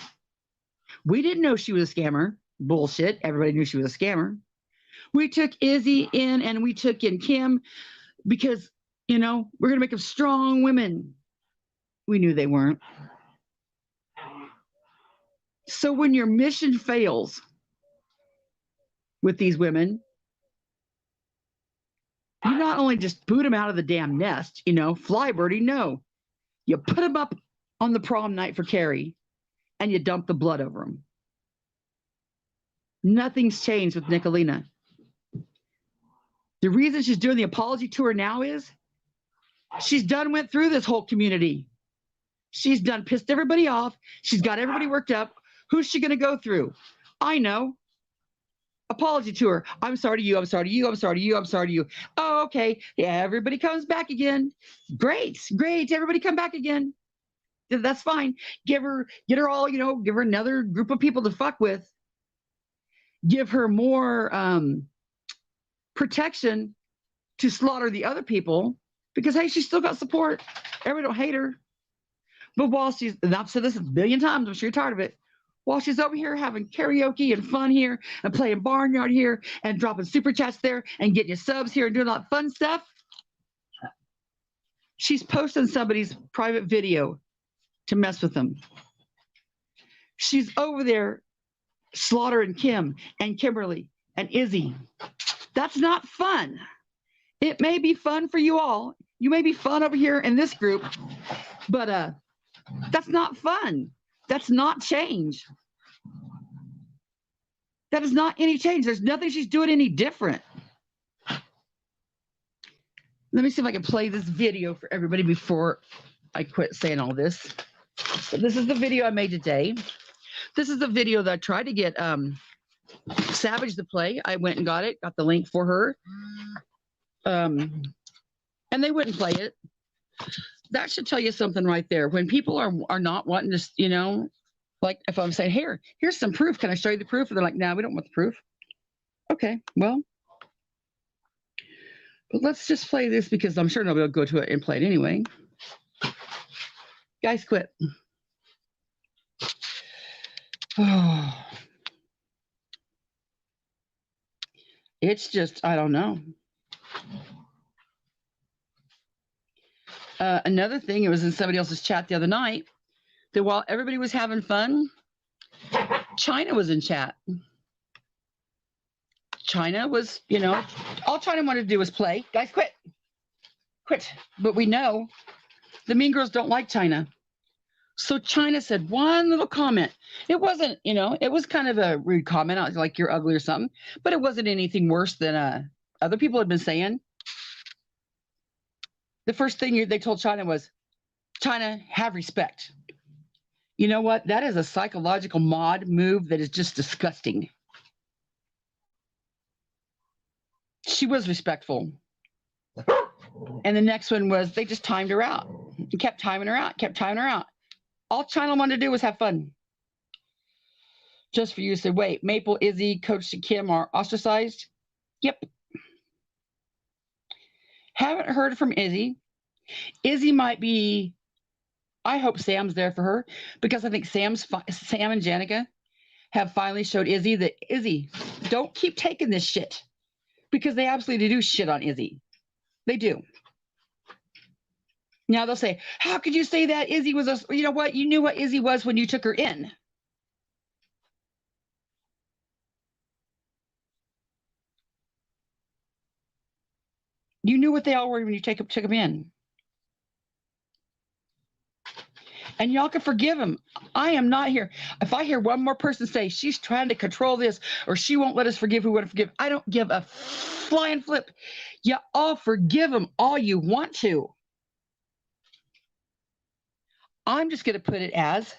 We didn't know she was a scammer. Bullshit. Everybody knew she was a scammer. We took Izzy in and we took in Kim because, we're going to make them strong women. We knew they weren't. So when your mission fails with these women, you not only just boot them out of the damn nest, fly birdie, no. You put them up on the prom night for Carrie and you dump the blood over them. Nothing's changed with Nicolina. The reason she's doing the apology tour now is She's done went through this whole community. She's done pissed everybody off. She's got everybody worked up. Who's she going to go through? I know. Apology to her. I'm sorry to you. I'm sorry to you. I'm sorry to you. I'm sorry to you. Oh, okay. Yeah, everybody comes back again. Great. Everybody come back again. That's fine. Get her all, give her another group of people to fuck with. Give her more protection to slaughter the other people because, hey, she's still got support. Everybody don't hate her. But while she's, and I've said this a billion times, I'm sure you're tired of it. While she's over here having karaoke and fun here and playing Barnyard here and dropping super chats there and getting your subs here and doing all that fun stuff, she's posting somebody's private video to mess with them. She's over there slaughtering Kim and Kimberly and Izzy. That's not fun. It may be fun for you all. You may be fun over here in this group, but that's not fun. That's not change. That is not any change. There's nothing she's doing any different. Let me see if I can play this video for everybody before I quit saying all this. So this is the video I made today. This is the video that I tried to get Savage to play. I went and got it, got the link for her. And they wouldn't play it. That should tell you something right there. When people are not wanting to, like if I'm saying, here's some proof. Can I show you the proof? And they're like, no, we don't want the proof. Okay, well, but let's just play this because I'm sure nobody will go to it and play it anyway. Guys, quit. Oh. It's just, I don't know. Another thing, it was in somebody else's chat the other night, that while everybody was having fun, China was in chat. China was, all China wanted to do was play. Guys, quit. But we know the mean girls don't like China. So China said one little comment. It wasn't, it was kind of a rude comment, like you're ugly or something, but it wasn't anything worse than other people had been saying. The first thing they told China was, China, have respect. You know what? That is a psychological mod move that is just disgusting. She was respectful. And the next one was they just timed her out. And kept timing her out. All China wanted to do was have fun. Just for you to say, wait, Maple, Izzy, Coach, and Kim are ostracized? Yep. Haven't heard from Izzy. Izzy might be, I hope Sam's there for her because I think Sam and Janica have finally showed Izzy that, Izzy, don't keep taking this shit because they absolutely do shit on Izzy. They do. Now they'll say, how could you say that Izzy was you know what? You knew what Izzy was when you took her in. You knew what they all were when you took them in. And y'all can forgive him. I am not here. If I hear one more person say she's trying to control this or she won't let us forgive who would forgive, I don't give a flying flip. You all forgive them all you want to. I'm just going to put it as,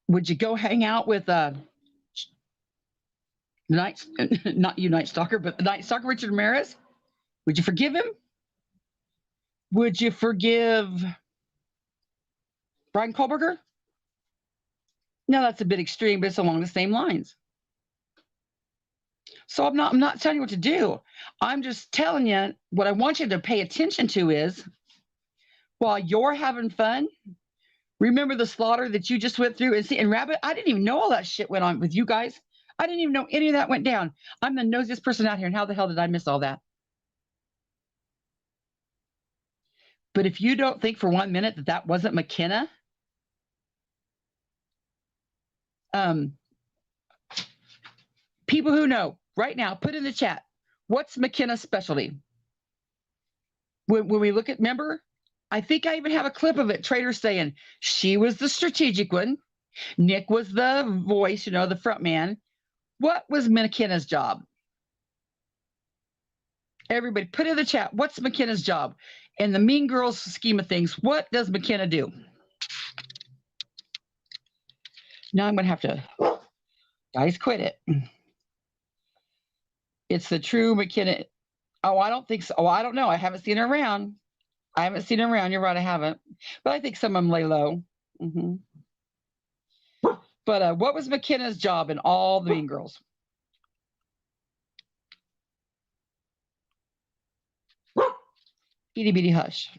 would you go hang out with not you, Night Stalker, but the Night Stalker, Richard Ramirez? Would you forgive him? Would you forgive Brian Kohlberger? No, that's a bit extreme, but it's along the same lines. So I'm not telling you what to do. I'm just telling you what I want you to pay attention to is, while you're having fun, remember the slaughter that you just went through. And Rabbit, I didn't even know all that shit went on with you guys. I didn't even know any of that went down. I'm the nosiest person out here, and how the hell did I miss all that? But if you don't think for 1 minute that that wasn't McKenna, people who know right now, put in the chat, what's McKenna's specialty? When we look at, remember, I think I even have a clip of it, Trader saying she was the strategic one. Nick was the voice, the front man. What was McKenna's job? Everybody put in the chat, what's McKenna's job? In the Mean Girls scheme of things, what does McKenna do? Now I'm going to have to, guys, quit it. It's the true McKenna. Oh, I don't think so. Oh, I don't know. I haven't seen her around. You're right, I haven't. But I think some of them lay low. Mm-hmm. But what was McKenna's job in all the Mean Girls? Itty bitty hush.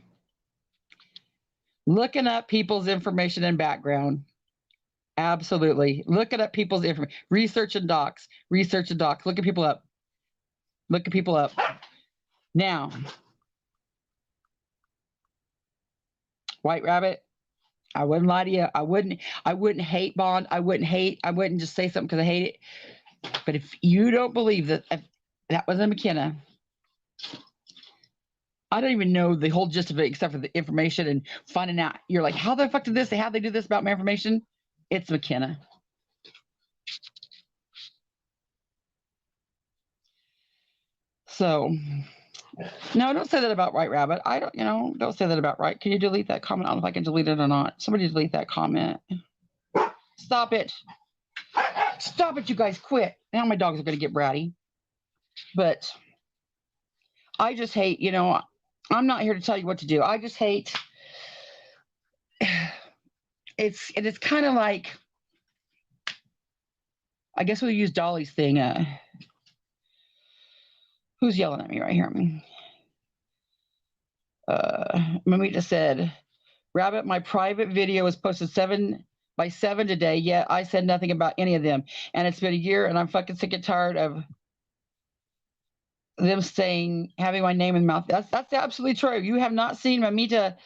Looking up people's information and background. Absolutely. Looking up people's information. Research and docs. Look at people up. Now, White Rabbit, I wouldn't lie to you. I wouldn't hate Bond. I wouldn't just say something because I hate it. But if you don't believe that that was a McKenna, I don't even know the whole gist of it except for the information and finding out. You're like, how the fuck did this? How they do this about my information? It's McKenna. So, no, don't say that about White Rabbit. I don't, don't say that about Right. Can you delete that comment? I don't know if I can delete it or not. Somebody delete that comment. Stop it. Stop it, you guys, quit. Now my dogs are going to get bratty. But I just hate, I'm not here to tell you what to do. I just hate, it's kind of like, I guess we'll use Dolly's thing. Who's yelling at me right here? Mamita said, Rabbit, my private video was posted 7 by 7 today, yet I said nothing about any of them. And it's been a year, and I'm fucking sick and tired of them saying, having my name in the mouth. That's absolutely true. You have not seen Mamita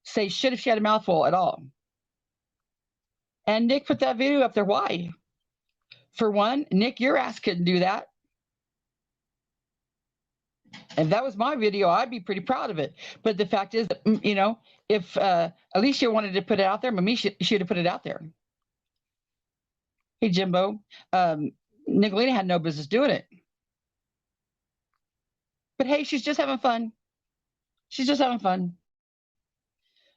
say shit if she had a mouthful at all. And Nick put that video up there. Why? For one, Nick, your ass couldn't do that. If that was my video, I'd be pretty proud of it. But the fact is, if Alicia wanted to put it out there, Mami should have put it out there. Hey, Jimbo, Nicolina had no business doing it. But hey, she's just having fun.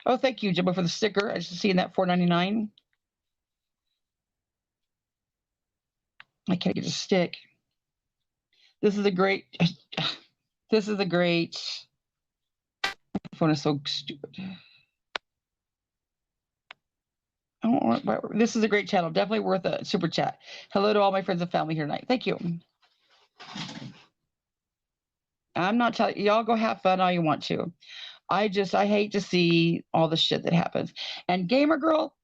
Oh, thank you, Jimbo, for the sticker. I just seen that $4.99. I can't get a stick. This is a great. My phone is so stupid. This is a great channel. Definitely worth a super chat. Hello to all my friends and family here tonight. Thank you. I'm not telling y'all, go have fun all you want to. I hate to see all the shit that happens. And Gamer Girl.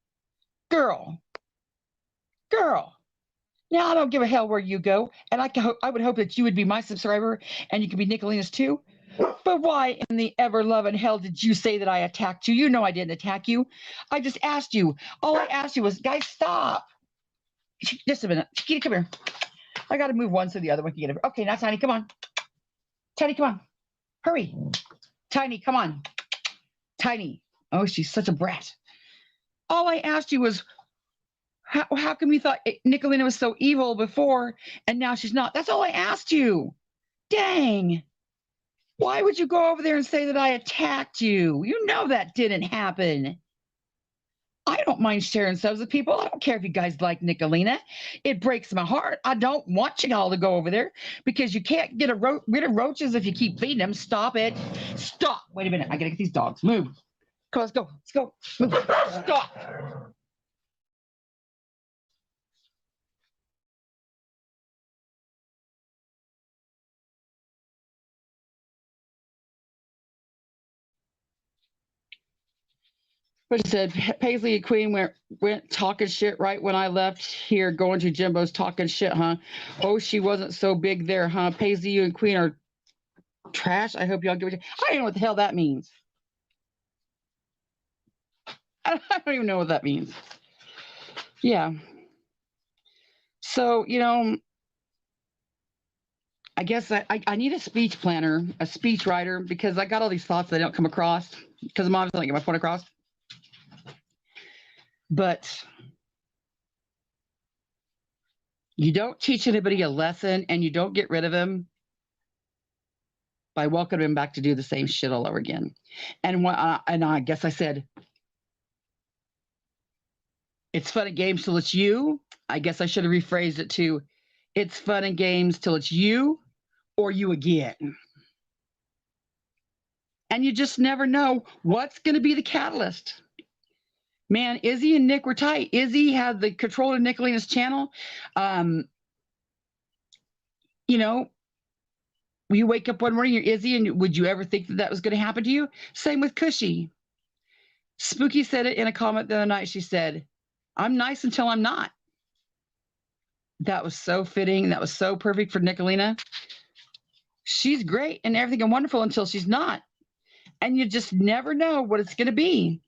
Now I don't give a hell where you go, and I would hope that you would be my subscriber, and you could be Nicolina's too. But why in the ever-loving hell did you say that I attacked you? You know I didn't attack you. I just asked you. All I asked you was, guys, stop. Just a minute. Chiquita, come here. I got to move one so the other one can get over. Okay, now, Tiny, come on. Tiny, come on. Hurry. Tiny, come on. Tiny. Oh, she's such a brat. All I asked you was, how come you thought Nicolina was so evil before and now she's not? That's all I asked you. Dang. Why would you go over there and say that I attacked you? You know that didn't happen. I don't mind sharing subs with people. I don't care if you guys like Nicolina. It breaks my heart. I don't want you all to go over there because you can't get rid of roaches if you keep feeding them. Stop it. Stop. Wait a minute. I got to get these dogs. Move. Come on, let's go. Let's go. Move. Stop. But she said Paisley and Queen went talking shit right when I left here, going to Jimbo's talking shit, huh? Oh, she wasn't so big there, huh? Paisley, you and Queen are trash. I hope y'all give it. I don't know what the hell that means. I don't even know what that means. Yeah. So, I guess I need a speech planner, a speech writer, because I got all these thoughts that I don't come across because I'm obviously not getting my point across. But you don't teach anybody a lesson and you don't get rid of them I welcomed him back to do the same shit all over again. And I guess I said, it's fun and games till it's you. I guess I should have rephrased it to, it's fun and games till it's you or you again. And you just never know what's going to be the catalyst. Man, Izzy and Nick were tight. Izzy had the control of Nicolina's channel. You know, you wake up one morning, you're Izzy, and would you ever think that that was going to happen to you? Same with Cushy. Spooky said it in a comment the other night. She said, I'm nice until I'm not. That was so fitting. That was so perfect for Nicolina. She's great and everything and wonderful until she's not. And you just never know what it's going to be.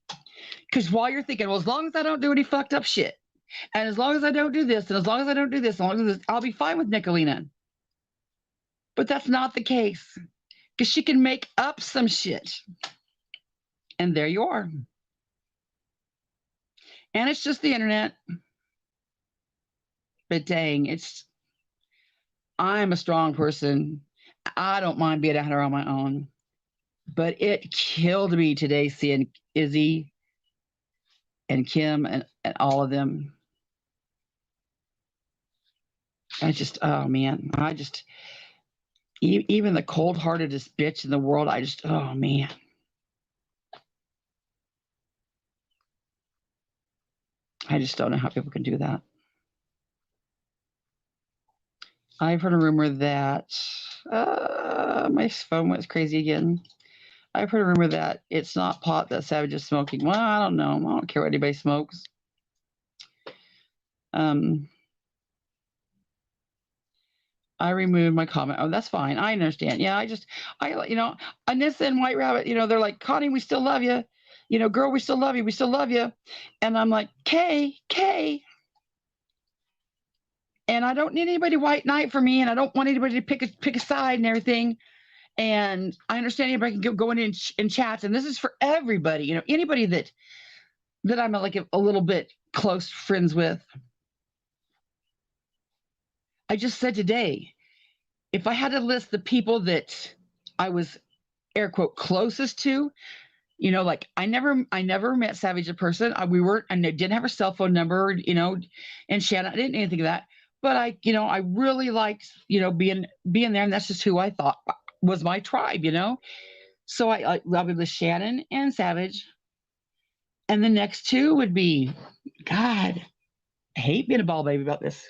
Because while you're thinking, well, as long as I don't do any fucked up shit, and as long as I don't do this, and as long as I don't do this, as long as this, I'll be fine with Nicolina. But that's not the case. Because she can make up some shit. And there you are. And it's just the internet. But dang, I'm a strong person. I don't mind being out here on my own. But it killed me today seeing Izzy and Kim and all of them. Oh man, even the cold-heartedest bitch in the world, oh man. I just don't know how people can do that. I've heard a rumor that my phone went crazy again. I've heard a rumor that it's not pot that Savage is smoking. Well, I don't know. I don't care what anybody smokes. I removed my comment. Oh, that's fine. I understand. Yeah, Anissa and White Rabbit, they're like, Connie, we still love you. Girl, we still love you. We still love you. And I'm like, Kay. And I don't need anybody white knight for me, and I don't want anybody to pick a side and everything. And I understand anybody can go in chats, and this is for everybody. Anybody that I'm like a little bit close friends with. I just said today, if I had to list the people that I was air quote closest to, like I never met Savage in person. We weren't, and they didn't have her cell phone number, and Shannon, I didn't anything of that. But I really liked, being there, and that's just who I thought was my tribe, So I would with Shannon and Savage, and the next two would be, God, I hate being a ball baby about this.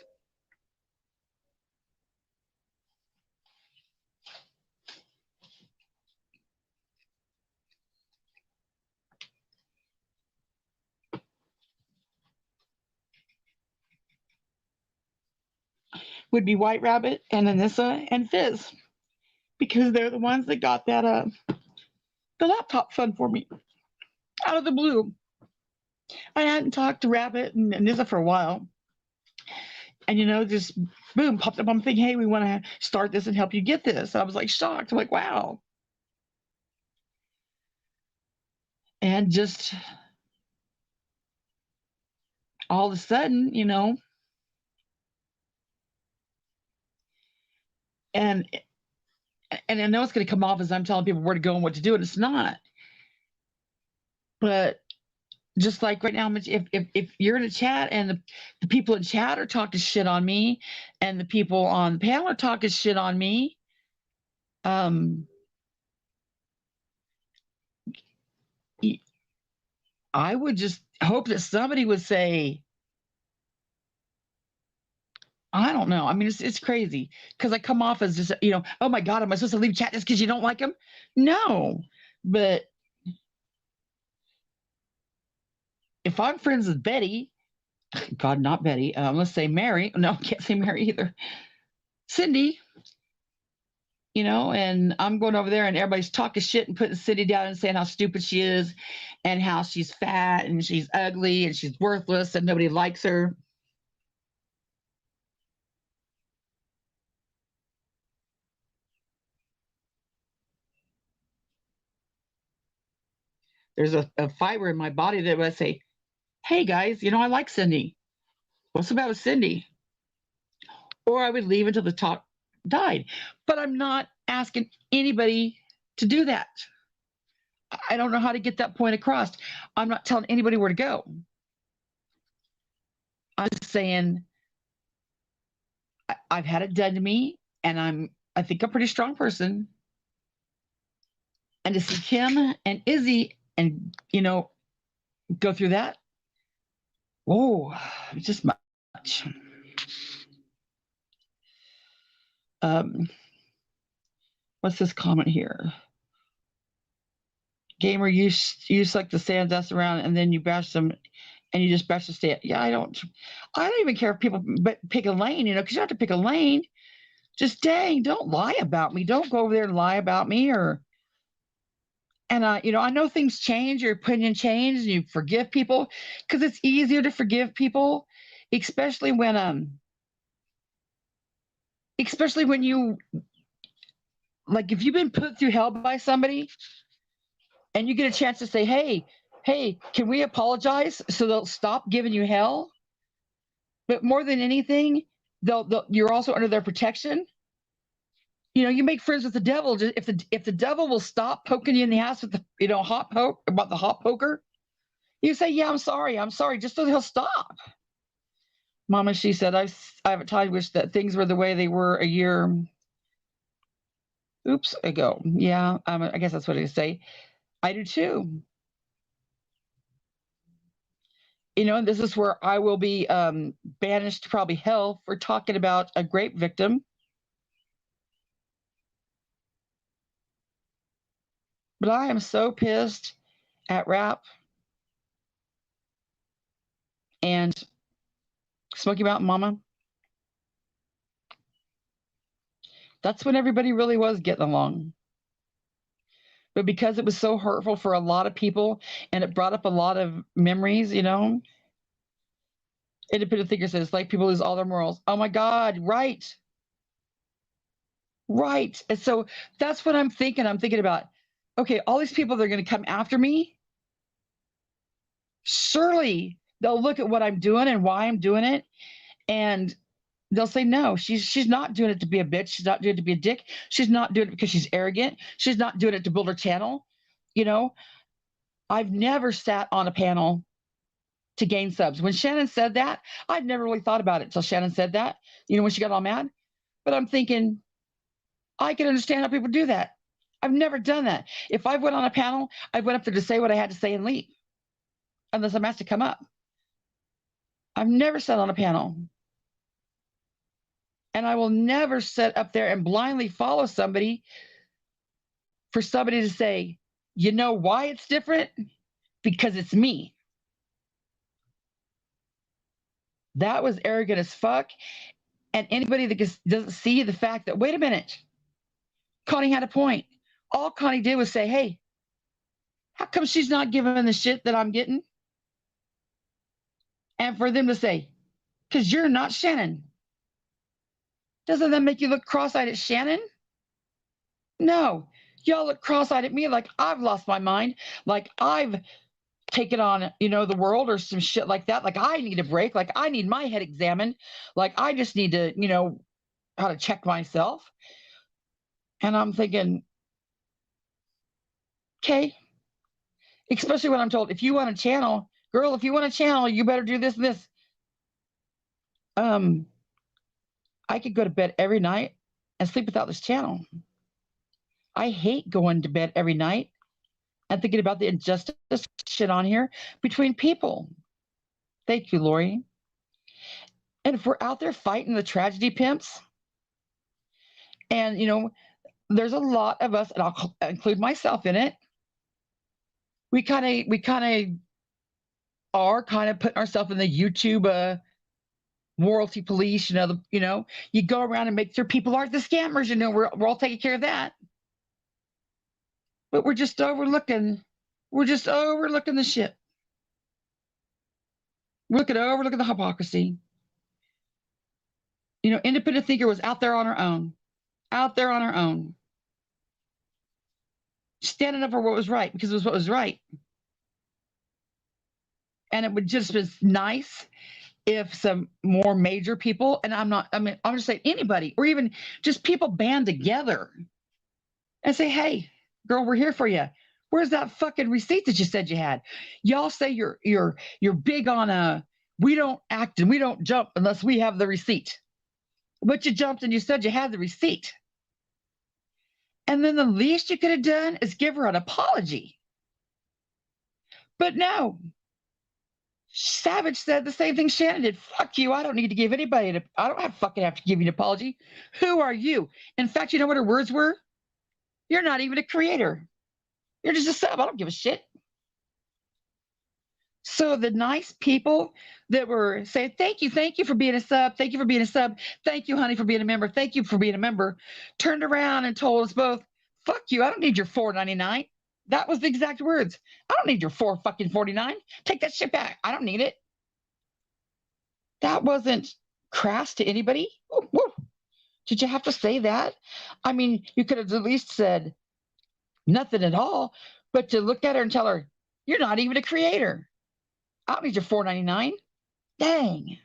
Would be White Rabbit and Anissa and Fizz, because they're the ones that got that the laptop fund for me out of the blue. I hadn't talked to Rabbit and Anissa for a while, and just boom, popped up on the thing. Hey, we want to start this and help you get this. I was like shocked. I'm like, wow. And just all of a sudden, and I know it's going to come off as I'm telling people where to go and what to do, and it's not. But just like right now, if you're in a chat and the people in chat are talking shit on me, and the people on the panel are talking shit on me, I would just hope that somebody would say, I don't know. I mean, it's crazy because I come off as just, oh my God, am I supposed to leave chat just because you don't like them? No, but if I'm friends with Betty, God, not Betty, let's say Mary. No, I can't say Mary either. Cindy, and I'm going over there and everybody's talking shit and putting Cindy down and saying how stupid she is and how she's fat and she's ugly and she's worthless and nobody likes her. There's a fiber in my body that would say, hey guys, I like Cindy. What's about Cindy? Or I would leave until the talk died. But I'm not asking anybody to do that. I don't know how to get that point across. I'm not telling anybody where to go. I'm just saying I've had it done to me, and I think I'm a pretty strong person. And to see Kim and Izzy and go through that, whoa, it's just much. What's this comment here? Gamer, you suck the sand around and then you bash them, and you just bash the stand. Yeah, I don't even care if people pick a lane, because you have to pick a lane. Just dang, don't lie about me. Don't go over there and lie about me. And I know things change, your opinion changes, and you forgive people because it's easier to forgive people, especially when you, like, if you've been put through hell by somebody and you get a chance to say, hey, can we apologize so they'll stop giving you hell? But more than anything, you're also under their protection. You make friends with the devil. If the devil will stop poking you in the ass with the hot poker, you say, yeah, I'm sorry, just so he'll stop. Mama, she said, I have a time wish that things were the way they were a year ago. Yeah, I guess that's what I say. I do too. And this is where I will be banished to probably hell for talking about a rape victim. But I am so pissed at rap and Smoky Mountain Mama. That's when everybody really was getting along. But because it was so hurtful for a lot of people and it brought up a lot of memories, independent thinker says, like, people lose all their morals. Oh my God, right. Right. And so that's what I'm thinking. I'm thinking about, okay, all these people that are going to come after me, surely they'll look at what I'm doing and why I'm doing it, and they'll say, no, she's not doing it to be a bitch. She's not doing it to be a dick. She's not doing it because she's arrogant. She's not doing it to build her channel. I've never sat on a panel to gain subs. When Shannon said that, I'd never really thought about it until Shannon said that, when she got all mad. But I'm thinking, I can understand how people do that. I've never done that. If I went on a panel, I went up there to say what I had to say and leave, unless I'm asked to come up. I've never sat on a panel. And I will never sit up there and blindly follow somebody for somebody to say, you know why it's different? Because it's me. That was arrogant as fuck. And anybody that doesn't see the fact that, wait a minute, Connie had a point. All Connie did was say, hey, how come she's not giving the shit that I'm getting? And for them to say, because you're not Shannon. Doesn't that make you look cross-eyed at Shannon? No. Y'all look cross-eyed at me like I've lost my mind, like I've taken on, the world or some shit like that. Like I need a break. Like I need my head examined. Like I just need to, how to check myself. And I'm thinking, okay. Especially when I'm told, if you want a channel, girl, if you want a channel, you better do this and this. I could go to bed every night and sleep without this channel. I hate going to bed every night and thinking about the injustice shit on here between people. Thank you, Lori. And if we're out there fighting the tragedy pimps, and there's a lot of us, and I'll include myself in it. We kind of are putting ourselves in the YouTube morality police. You go around and make sure people aren't the scammers. We're all taking care of that. But we're just overlooking the shit. Overlooking the hypocrisy. Independent thinker was out there on her own. Standing up for what was right, because it was what was right. And it would just be nice if some more major people, and I'm just saying anybody, or even just people band together and say, hey, girl, we're here for you. Where's that fucking receipt that you said you had? Y'all say you're big on we don't act and we don't jump unless we have the receipt. But you jumped and you said you had the receipt. And then the least you could have done is give her an apology. But no, Savage said the same thing Shannon did. Fuck you. I don't need to give anybody I don't have fucking have to give you an apology. Who are you? In fact, you know what her words were? You're not even a creator. You're just a sub. I don't give a shit. So the nice people that were saying, thank you for being a sub, thank you for being a sub, thank you, honey, for being a member, thank you for being a member, turned around and told us both, fuck you, I don't need your $4.99. That was the exact words. I don't need your $4.49. Take that shit back. I don't need it. That wasn't crass to anybody. Woo, woo. Did you have to say that? I mean, you could have at least said nothing at all, but to look at her and tell her, you're not even a creator. I don't need your $4.99. Dang.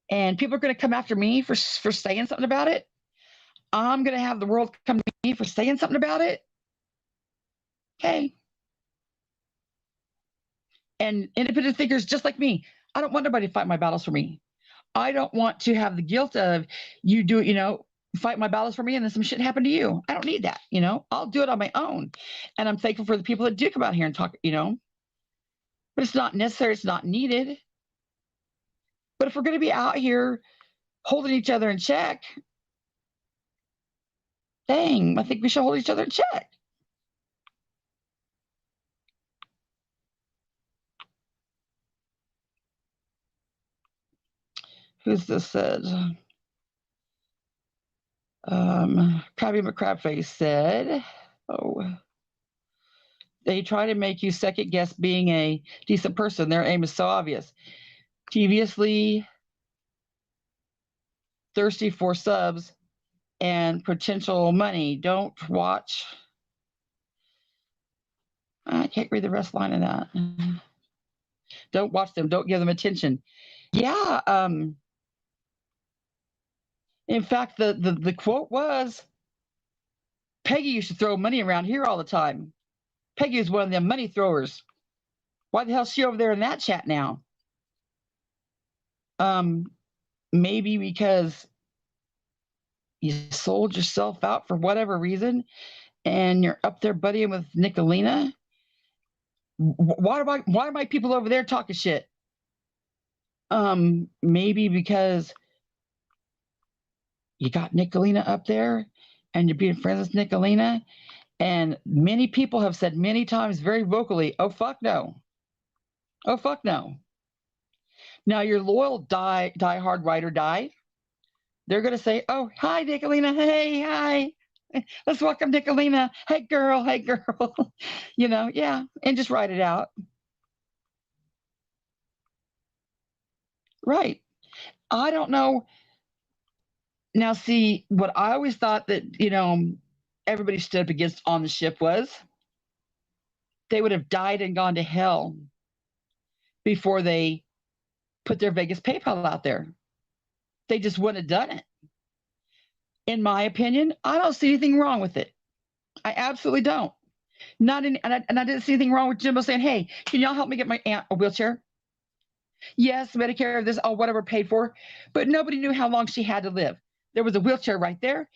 And people are going to come after me for saying something about it. I'm going to have the world come to me for saying something about it. Okay. And independent thinkers just like me, I don't want nobody to fight my battles for me. I don't want to have the guilt of you do, fight my battles for me and then some shit happened to you. I don't need that, I'll do it on my own. And I'm thankful for the people that do come out here and talk, but it's not necessary. It's not needed. But if we're going to be out here holding each other in check, dang, I think we should hold each other in check. Who's this said? Krabby McCrabface said, they try to make you second guess being a decent person. Their aim is so obvious. Deviously thirsty for subs and potential money. Don't watch. I can't read the rest line of that. Don't watch them. Don't give them attention. Yeah. In fact, the quote was, Peggy used to throw money around here all the time. Peggy is one of them money throwers. Why the hell is she over there in that chat now? Maybe because you sold yourself out for whatever reason and you're up there buddying with Nicolina. Why are my people over there talking shit? Maybe because you got Nicolina up there and you're being friends with Nicolina. And many people have said many times very vocally, oh, fuck no. Oh, fuck no. Now, your loyal die-hard ride or die, they're going to say, oh, hi, Nicolina. Hey, hi. Let's welcome Nicolina. Hey, girl. Hey, girl. Yeah, and just write it out. Right. I don't know. Now, see, what I always thought that, everybody stood up against on the ship was they would have died and gone to hell before they put their Vegas PayPal out there. They just wouldn't have done it. In my opinion, I don't see anything wrong with it. I absolutely don't. And I didn't see anything wrong with Jimbo saying, hey, can y'all help me get my aunt a wheelchair? Yes, Medicare, this, whatever paid for. But nobody knew how long she had to live. There was a wheelchair right there.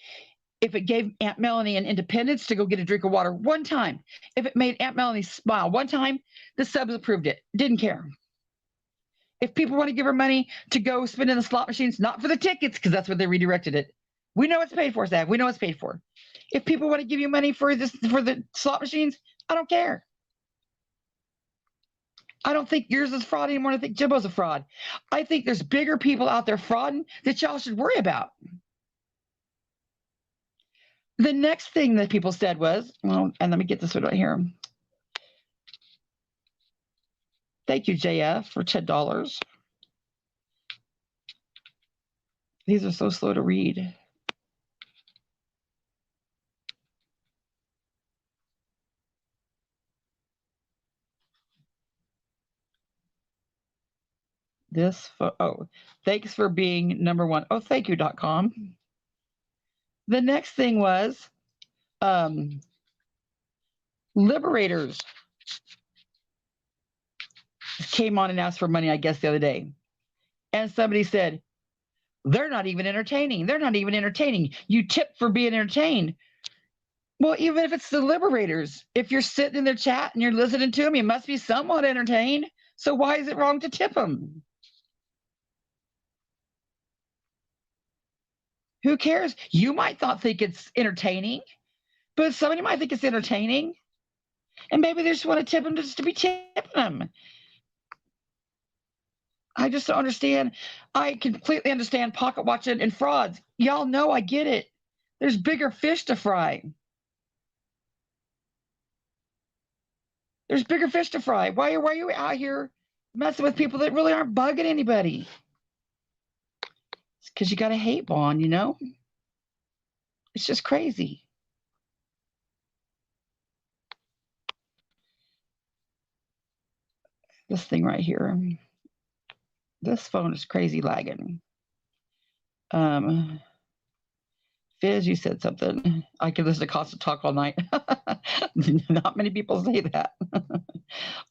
If it gave Aunt Melanie an independence to go get a drink of water one time, if it made Aunt Melanie smile one time, the subs approved it. Didn't care. If people want to give her money to go spend in the slot machines, not for the tickets, because that's what they redirected it. We know it's paid for, Zach. We know it's paid for. If people want to give you money for the slot machines, I don't care. I don't think yours is fraud anymore. I think Jimbo's a fraud. I think there's bigger people out there frauding that y'all should worry about. The next thing that people said was, and let me get this one right here. Thank you, JF, for $10. These are so slow to read. Thanks for being number one. Oh, thank you.com. The next thing was um, Liberators came on and asked for money, I guess, the other day. And somebody said, they're not even entertaining. They're not even entertaining. You tip for being entertained. Well, even if it's the Liberators, if you're sitting in their chat and you're listening to them, you must be somewhat entertained. So why is it wrong to tip them? Who cares? You might not think it's entertaining, but somebody might think it's entertaining. And maybe they just want to tip them just to be tipping them. I just don't understand. I completely understand pocket watching and frauds. Y'all know I get it. There's bigger fish to fry. There's bigger fish to fry. Why are you out here messing with people that really aren't bugging anybody? It's because you got a hate bond, you know? It's just crazy. This thing right here. This phone is crazy lagging. Fizz, you said something. I could listen to Costa talk all night. Not many people say that.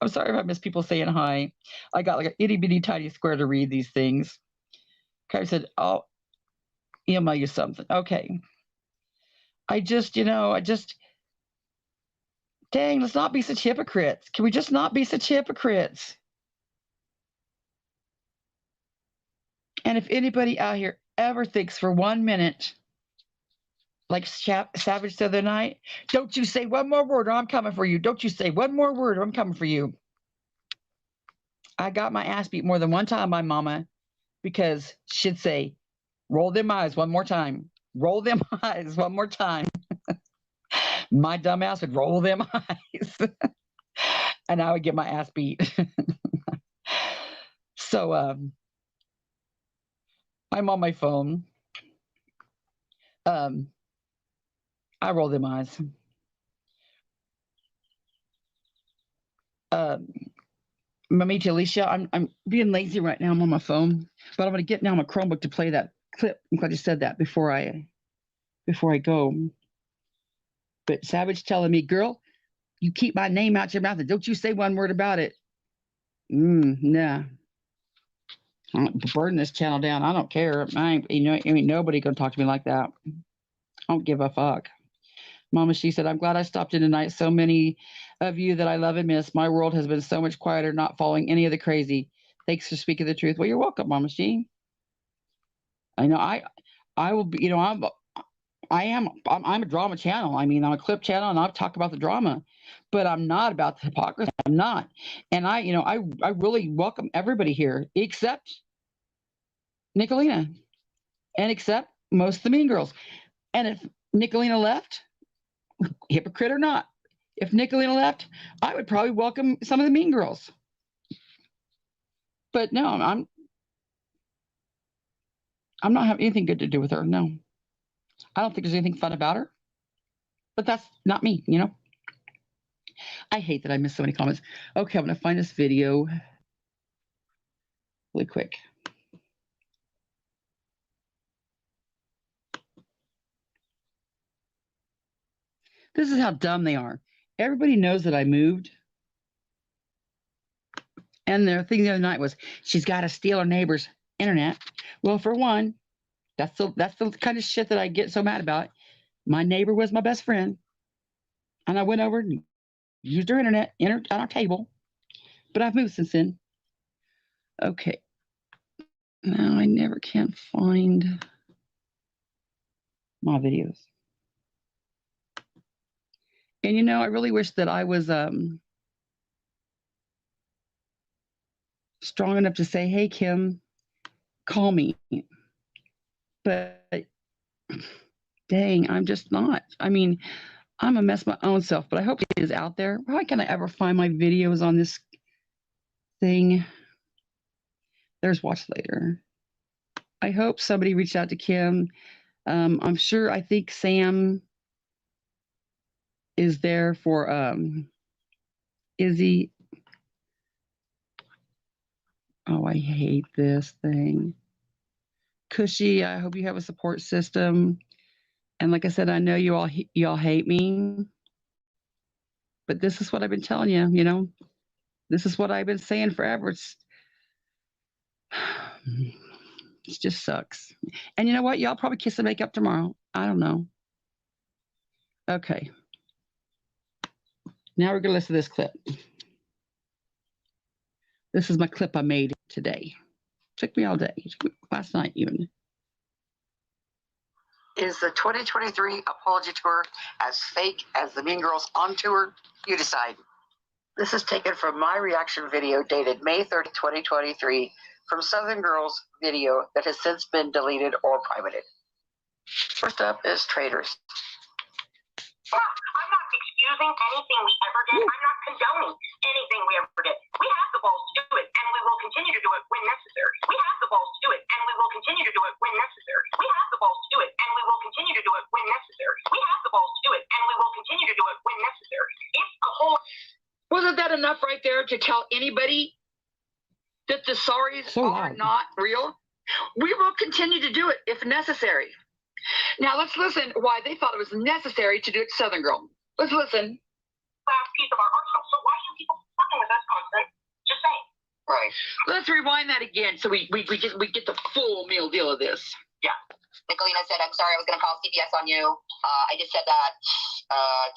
I'm sorry if I miss people saying hi. I got like an itty bitty tiny square to read these things. Okay, I said, I'll email you something. Okay. Dang, let's not be such hypocrites. Can we just not be such hypocrites? And if anybody out here ever thinks for 1 minute, like Savage the other night, don't you say one more word or I'm coming for you. Don't you say one more word or I'm coming for you. I got my ass beat more than one time by Mama because she'd say, roll them eyes one more time. Roll them eyes one more time. My dumb ass would roll them eyes. And I would get my ass beat. So I'm on my phone. I roll them eyes. Mamita Alicia, I'm being lazy right now. I'm on my phone, but I'm going to get now my Chromebook to play that clip. I'm glad you said that before I go. But Savage telling me, girl, you keep my name out your mouth and don't you say one word about it. Nah. I'm burning this channel down. I don't care. Ain't nobody gonna talk to me like that. I don't give a fuck. Mama, she said, I'm glad I stopped in tonight. So many of you that I love and miss. My world has been so much quieter, not following any of the crazy. Thanks for speaking the truth. Well, you're welcome, Mama. I know I will be, I'm a drama channel. I mean, I'm a clip channel and I've talked about the drama, but I'm not about the hypocrisy. I'm not. And I really welcome everybody here except Nicolina and except most of the mean girls. And if Nicolina left, hypocrite or not, if Nicolina left, I would probably welcome some of the mean girls. But no, I'm not having anything good to do with her. No. I don't think there's anything fun about her. But that's not me, I hate that I missed so many comments. Okay, I'm going to find this video really quick. This is how dumb they are. Everybody knows that I moved. And their thing the other night was, she's got to steal her neighbor's internet. Well, for one, that's the kind of shit that I get so mad about. My neighbor was my best friend. And I went over and used her internet on our table. But I've moved since then. Okay. Now I never can find my videos. And I really wish that I was strong enough to say, hey, Kim, call me. But dang, I'm just not. I mean, I'm a mess my own self, but I hope it is out there. Why can't I ever find my videos on this thing? There's watch later. I hope somebody reached out to Kim. I'm sure, I think Sam is there for Izzy. Oh, I hate this thing. Cushy, I hope you have a support system. And like I said, I know y'all hate me, but this is what I've been telling you. This is what I've been saying forever. It just sucks. And you know what? Y'all probably kiss and make up tomorrow. I don't know. Okay. Now we're gonna listen to this clip. This is my clip I made today. Took me all day. Last night even. Is the 2023 Apology Tour as fake as the Mean Girls on tour? You decide. This is taken from my reaction video dated May 30, 2023 from Southern Girls video that has since been deleted or privated. First up is Traitors. I'm not excusing anything we ever did. I'm not condoning anything we ever did. We have the balls to do it, and we will continue to do it when necessary. We have the balls to do it, and we will continue to do it when necessary. We have the balls to do it, and we will continue to do it when necessary. We have the balls to do it, and we will continue to do it when necessary. It's a whole. Wasn't that enough right there to tell anybody that the sorries are not real? We will continue to do it if necessary. Now let's listen why they thought it was necessary to do it, Southern Girl. Let's listen. Last piece of our arsenal. So why are you people fucking with us constant? Just saying. Right. Let's rewind that again so we get the full meal deal of this. Yeah. Nicolina said, "I'm sorry, I was going to call CPS on you. I just said that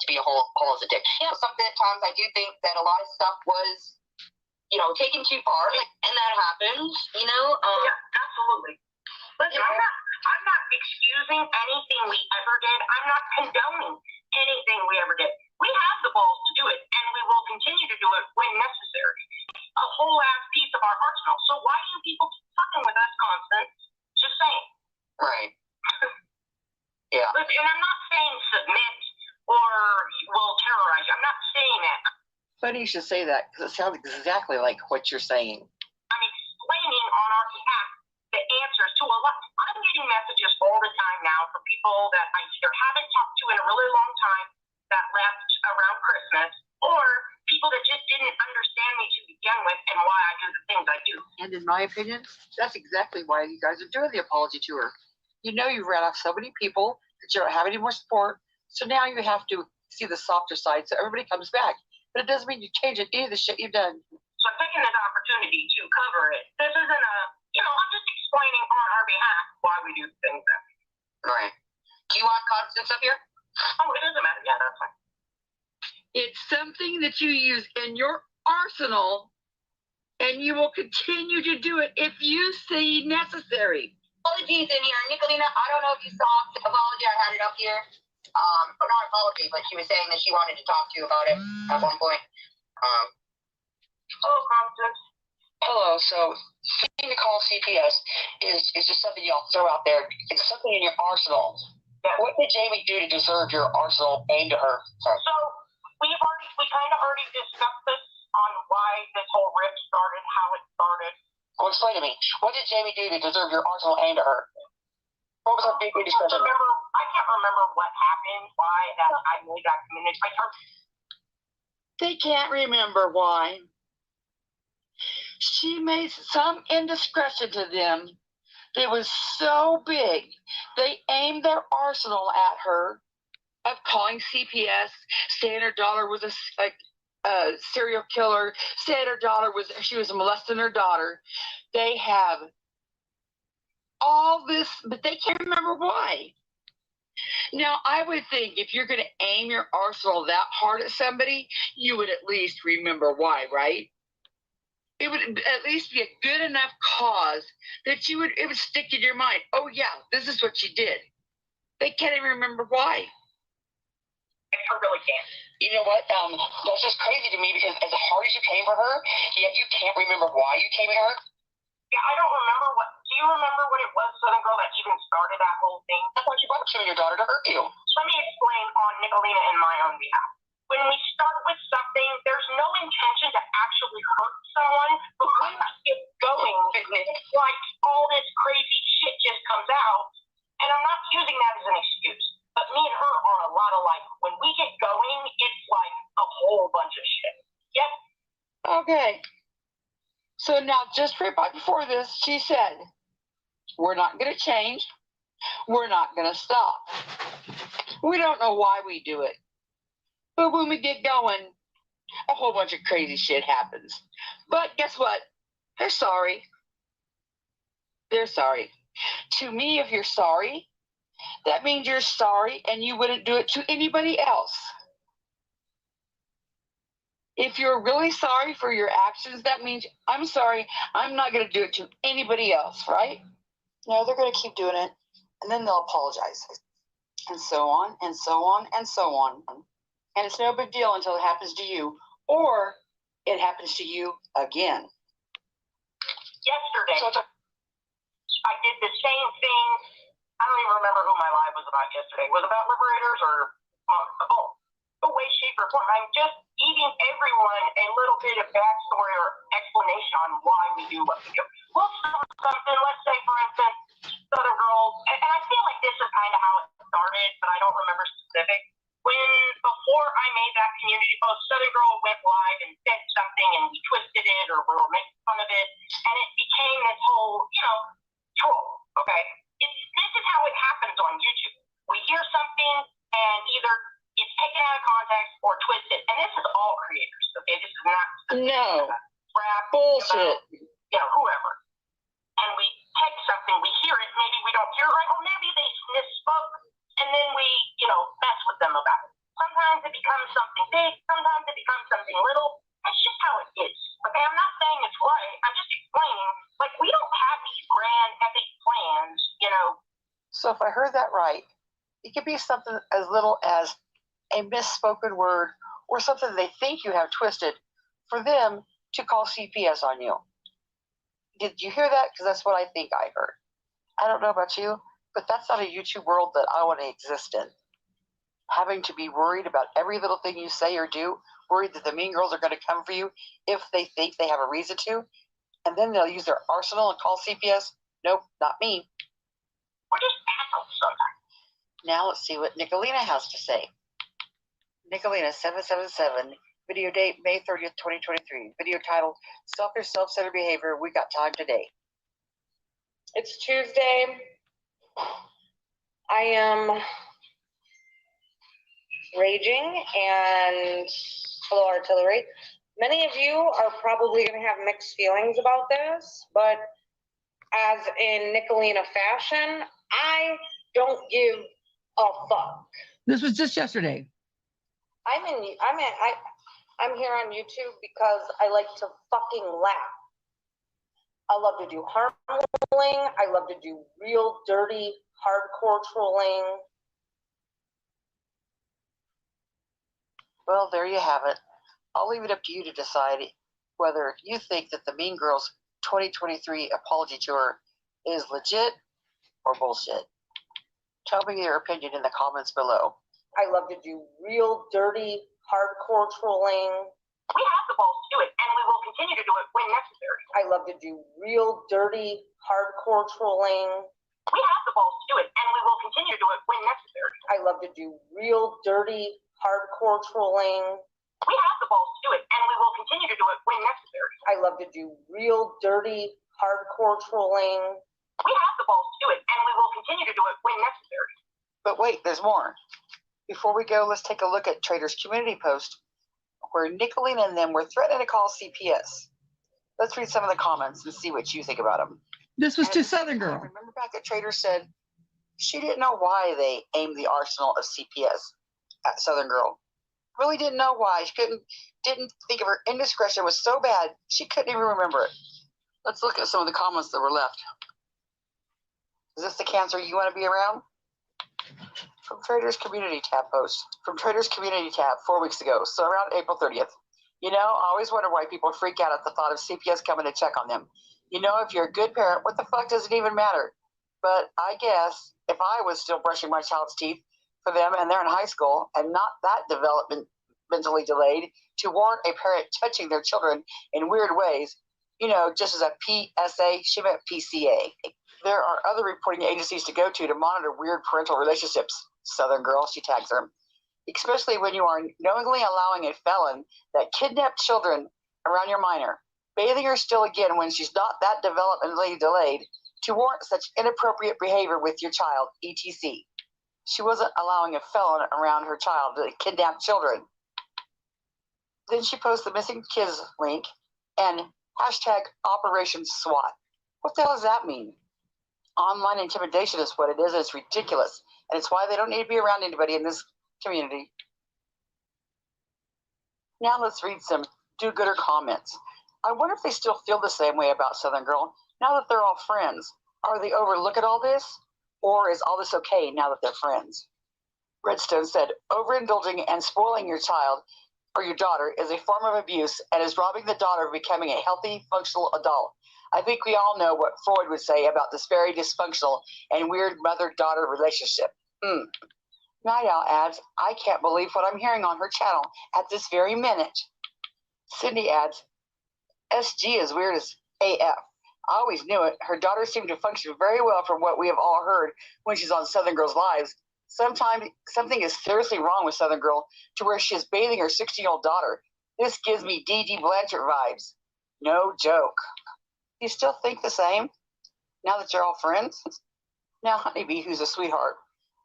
to be a whole as a dick." Sometimes I do think that a lot of stuff was, taken too far, and that happens. Yeah, absolutely. Listen, I'm not excusing anything we ever did. I'm not condoning anything we ever did. We have the balls to do it, and we will continue to do it when necessary. A whole ass piece of our arsenal. So why do you people keep fucking with us constant? Just saying. Right. Yeah. Listen, and I'm not saying submit or will terrorize you. I'm not saying that. Funny you should say that because it sounds exactly like what you're saying. I'm explaining on our behalf the answers to a lot. I'm getting messages all the time now from people that I either haven't talked to in a really long time that left around Christmas, or people that just didn't understand me to begin with and why I do the things I do. And in my opinion, that's exactly why you guys are doing the apology tour. You ran off so many people that you don't have any more support, so now you have to see the softer side so everybody comes back. But it doesn't mean you change any of the shit you've done. So I'm taking this opportunity to cover it. This isn't I'm just explaining on our behalf why we do the things that we do. Right. Do you want Constance up here? Oh, it doesn't matter. Yeah, that's fine. It's something that you use in your arsenal, and you will continue to do it if you see necessary. Apologies in here. Nicolina, I don't know if you saw the apology. I had it up here. Or not apology, but she was saying that she wanted to talk to you about it at one point. Hello, Constance. Hello. So, needing to call CPS is just something y'all throw out there. It's something in your arsenal. Yeah. What did Jamie do to deserve your arsenal aimed at her? Sorry. So we kind of already discussed this on why this whole rip started, how it started. Well, explain to me. What did Jamie do to deserve your arsenal aimed at her? What was our big discussion? I can't remember what happened, why that I made that commitment. They can't remember why. She made some indiscretion to them. It was so big. They aimed their arsenal at her of calling CPS, saying her daughter was a serial killer, saying her daughter she was molesting her daughter. They have all this, but they can't remember why. Now, I would think if you're going to aim your arsenal that hard at somebody, you would at least remember why, right? It would at least be a good enough cause that it would stick in your mind. Oh yeah, this is what she did. They can't even remember why. I really can't. You know what? That's just crazy to me because as hard as you came for her, yet you can't remember why you came at her. Yeah, I don't remember do you remember what it was, Southern Girl, that even started that whole thing? I thought you brought you and your daughter to hurt you. Let me explain on Nicolina and my own behalf. When we start with something, there's no intention to actually hurt someone, but when we get going, it's like all this crazy shit just comes out, and I'm not using that as an excuse, but me and her are a lot alike. When we get going, it's like a whole bunch of shit. Yep. Okay. So now, just right before this, she said, we're not going to change. We're not going to stop. We don't know why we do it. But when we get going, a whole bunch of crazy shit happens. But guess what? They're sorry. They're sorry. To me, if you're sorry, that means you're sorry and you wouldn't do it to anybody else. If you're really sorry for your actions, that means I'm sorry, I'm not going to do it to anybody else, right? No, they're going to keep doing it, and then they'll apologize, and so on, and so on, and so on. And it's no big deal until it happens to you, or it happens to you again. Yesterday, I did the same thing. I don't even remember who my live was about yesterday. Was it about liberators or the way, shape, or form? I'm just giving everyone a little bit of backstory or explanation on why we do what we do. We'll start something, let's say, for instance, Southern Girl, and I feel like this is kind of how it started, but I don't remember specific. Before I made that community post, Southern Girl went live and said something, and we twisted it, or we were making fun of it, and it became this whole, troll, okay? This is how it happens on YouTube. We hear something, and either it's taken out of context or twisted, and this is all creators, okay? This is not rap, Bullshit. about, whoever. And we take something, we hear it, maybe we don't hear it right, or maybe they misspoke, and then we, mess with them about it. Sometimes it becomes something big, sometimes it becomes something little. That's just how it is. Okay, I'm not saying it's right. I'm just explaining, we don't have these grand epic plans, So if I heard that right, it could be something as little as a misspoken word or something they think you have twisted for them to call CPS on you. Did you hear that? Because that's what I think I heard. I don't know about you, but that's not a YouTube world that I want to exist in. Having to be worried about every little thing you say or do, worried that the mean girls are going to come for you if they think they have a reason to, and then they'll use their arsenal and call CPS. Nope, not me. We're just assholes sometimes. Now let's see what Nicolina has to say. Nicolina 777, video date May 30th, 2023. Video title, Selfish Self-Centered Behavior, We Got Time Today. It's Tuesday. I am raging, and hello, artillery. Many of you are probably going to have mixed feelings about this, but as in Nicolina fashion, I don't give a fuck. This was just yesterday. I'm here on YouTube because I like to fucking laugh. I love to do harm trolling. I love to do real dirty, hardcore trolling. Well, there you have it. I'll leave it up to you to decide whether you think that the Mean Girls 2023 apology tour is legit or bullshit. Tell me your opinion in the comments below. I love to do real dirty, hardcore trolling. We have the balls to do it, and we will continue to do it when necessary. I love to do real dirty, hardcore trolling. We have the balls to do it, and we will continue to do it when necessary. I love to do real dirty, hardcore trolling. We have the balls to do it, and we will continue to do it when necessary. I love to do real dirty, hardcore trolling. We have the balls to do it, and we will continue to do it when necessary. But wait, there's more. Before we go, let's take a look at Trader's community post where Nicolina and them were threatening to call CPS. Let's read some of the comments and see what you think about them. This was to Southern Girl. Remember back that Trader said she didn't know why they aimed the arsenal of CPS at Southern Girl. Really didn't know why. She didn't think of her indiscretion was so bad she couldn't even remember it. Let's look at some of the comments that were left. Is this the cancer you want to be around? From Trader's Community tab post. From Trader's Community tab 4 weeks ago, so around April 30th. I always wonder why people freak out at the thought of CPS coming to check on them. If you're a good parent, what the fuck does it even matter? But I guess if I was still brushing my child's teeth for them and they're in high school and not that developmentally delayed to warrant a parent touching their children in weird ways, just as a PSA, she meant PCA. There are other reporting agencies to go to monitor weird parental relationships. Southern Girl, she tags them. Especially when you are knowingly allowing a felon that kidnapped children around your minor, bathing her still again when she's not that developmentally delayed to warrant such inappropriate behavior with your child, etc. she wasn't allowing a felon around her child to kidnap children. Then she posts the missing kids link and hashtag Operation SWAT. What the hell does that mean? Online intimidation is what it is, and it's ridiculous. And it's why they don't need to be around anybody in this community. Now let's read some do-gooder comments. I wonder if they still feel the same way about Southern Girl now that they're all friends. Are they overlook at all this? Or is all this okay now that they're friends? Redstone said, overindulging and spoiling your child or your daughter is a form of abuse and is robbing the daughter of becoming a healthy, functional adult. I think we all know what Freud would say about this very dysfunctional and weird mother-daughter relationship. Night Owl adds, I can't believe what I'm hearing on her channel at this very minute. Cindy adds, SG is weird as AF. I always knew it. Her daughter seemed to function very well from what we have all heard when she's on Southern Girl's Lives. Sometimes something is seriously wrong with Southern Girl to where she is bathing her 16-year-old daughter. This gives me D.D. Blanchard vibes. No joke. Do you still think the same now that you're all friends? Now Honeybee, who's a sweetheart,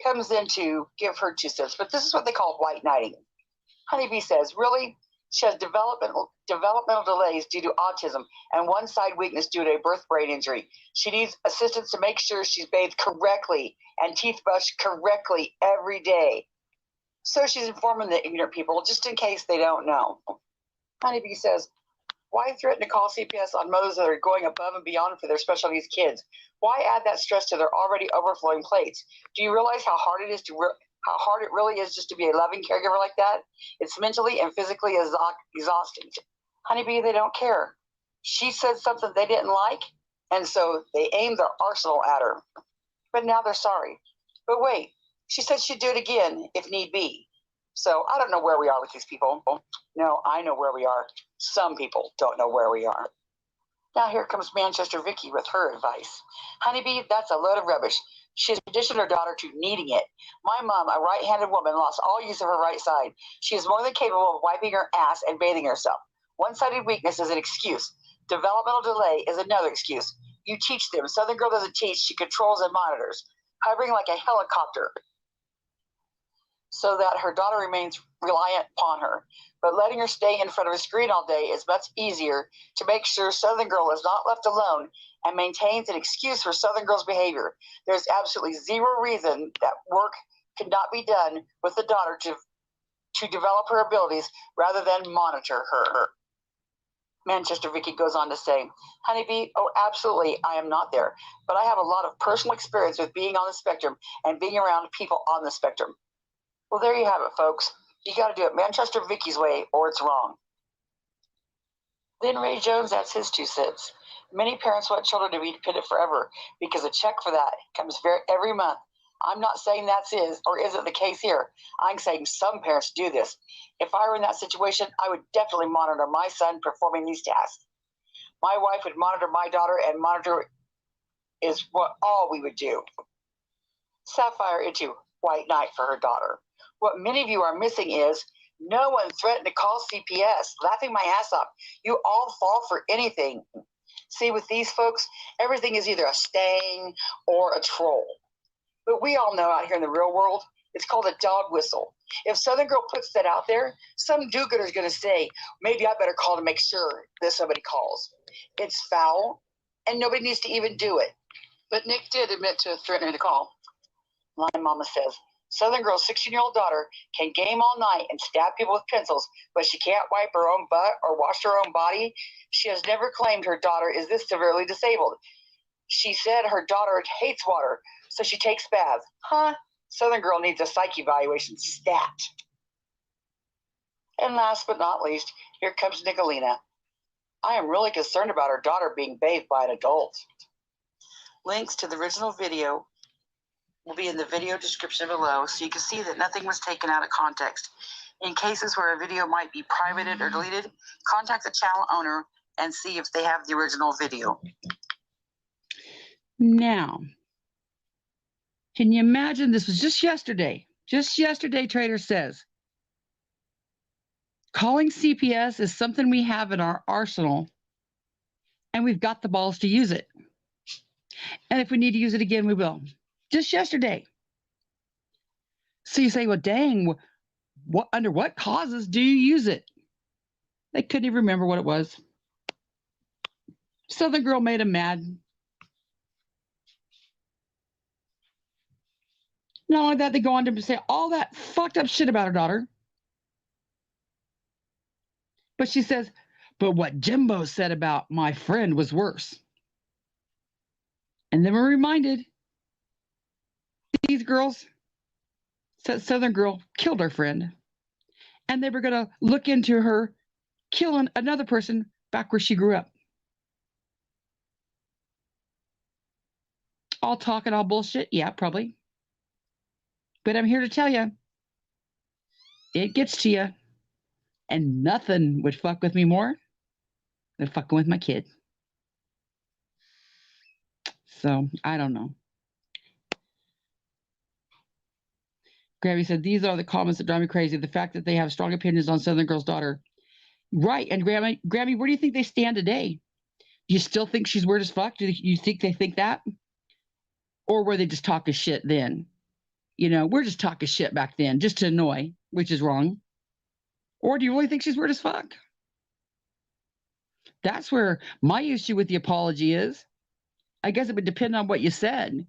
comes in to give her 2 cents, but this is what they call white knighting. Honeybee says, really? She has developmental delays due to autism and one side weakness due to a birth brain injury. She needs assistance to make sure she's bathed correctly and teeth brushed correctly every day. So she's informing the ignorant people just in case they don't know. Honeybee says, why threaten to call CPS on mothers that are going above and beyond for their special needs kids? Why add that stress to their already overflowing plates? Do you realize how hard it is how hard it really is just to be a loving caregiver like that? It's mentally and physically exhausting. Honeybee, they don't care. She said something they didn't like, and so they aimed their arsenal at her. But now they're sorry. But wait, she said she'd do it again if need be. So I don't know where we are with these people. No, I know where we are. Some people don't know where we are. Now here comes Manchester Vicky with her advice. Honeybee, that's a load of rubbish. She has conditioned her daughter to needing it. My mom, a right-handed woman, lost all use of her right side. She is more than capable of wiping her ass and bathing herself. One-sided weakness is an excuse. Developmental delay is another excuse. You teach them. Southern Girl doesn't teach. She controls and monitors, hovering like a helicopter so that her daughter remains reliant upon her. But letting her stay in front of a screen all day is much easier to make sure Southern Girl is not left alone and maintains an excuse for Southern Girl's behavior. There's absolutely zero reason that work cannot be done with the daughter to develop her abilities rather than monitor her. Manchester Vicky goes on to say, Honeybee, oh, absolutely, I am not there. But I have a lot of personal experience with being on the spectrum and being around people on the spectrum. Well, there you have it, folks. You got to do it Manchester Vicky's way or it's wrong. Then Ray Jones adds his 2 cents. Many parents want children to be dependent forever because a check for that comes every month. I'm not saying that's isn't the case here. I'm saying some parents do this. If I were in that situation, I would definitely monitor my son performing these tasks. My wife would monitor my daughter, and monitor is what all we would do. Sapphire into white knight for her daughter. What many of you are missing is no one threatened to call CPS, laughing my ass off. You all fall for anything. See, with these folks, everything is either a sting or a troll. But we all know out here in the real world, it's called a dog whistle. If Southern Girl puts that out there, some do-gooder is going to say, maybe I better call to make sure that somebody calls. It's foul, and nobody needs to even do it. But Nick did admit to threatening to call. My mama says, Southern Girl's 16-year-old daughter can game all night and stab people with pencils, but she can't wipe her own butt or wash her own body. She has never claimed her daughter is this severely disabled. She said her daughter hates water, so she takes baths. Huh? Southern Girl needs a psych evaluation stat. And last but not least, here comes Nicolina. I am really concerned about her daughter being bathed by an adult. Links to the original video will be in the video description below, so you can see that nothing was taken out of context. In cases where a video might be privated or deleted, contact the channel owner and see if they have the original video. Now, can you imagine, this was just yesterday, Trader says, calling CPS is something we have in our arsenal, and we've got the balls to use it. And if we need to use it again, we will. Just yesterday. So you say, well, dang, what under what causes do you use it? They couldn't even remember what it was. So the girl made him mad. Not only that, they go on to say all that fucked up shit about her daughter. But she says, but what Jimbo said about my friend was worse. And then we're reminded these girls, that Southern girl killed her friend. And they were going to look into her killing another person back where she grew up. All talk and all bullshit? Yeah, probably. But I'm here to tell you, it gets to you. And nothing would fuck with me more than fucking with my kid. So, I don't know. Grammy said, these are the comments that drive me crazy. The fact that they have strong opinions on Southern Girl's daughter. Right. And Grammy, where do you think they stand today? Do you still think she's weird as fuck? Do you think they think that? Or were they just talking shit then? We're just talking shit back then, just to annoy, which is wrong. Or do you really think she's weird as fuck? That's where my issue with the apology is. I guess it would depend on what you said.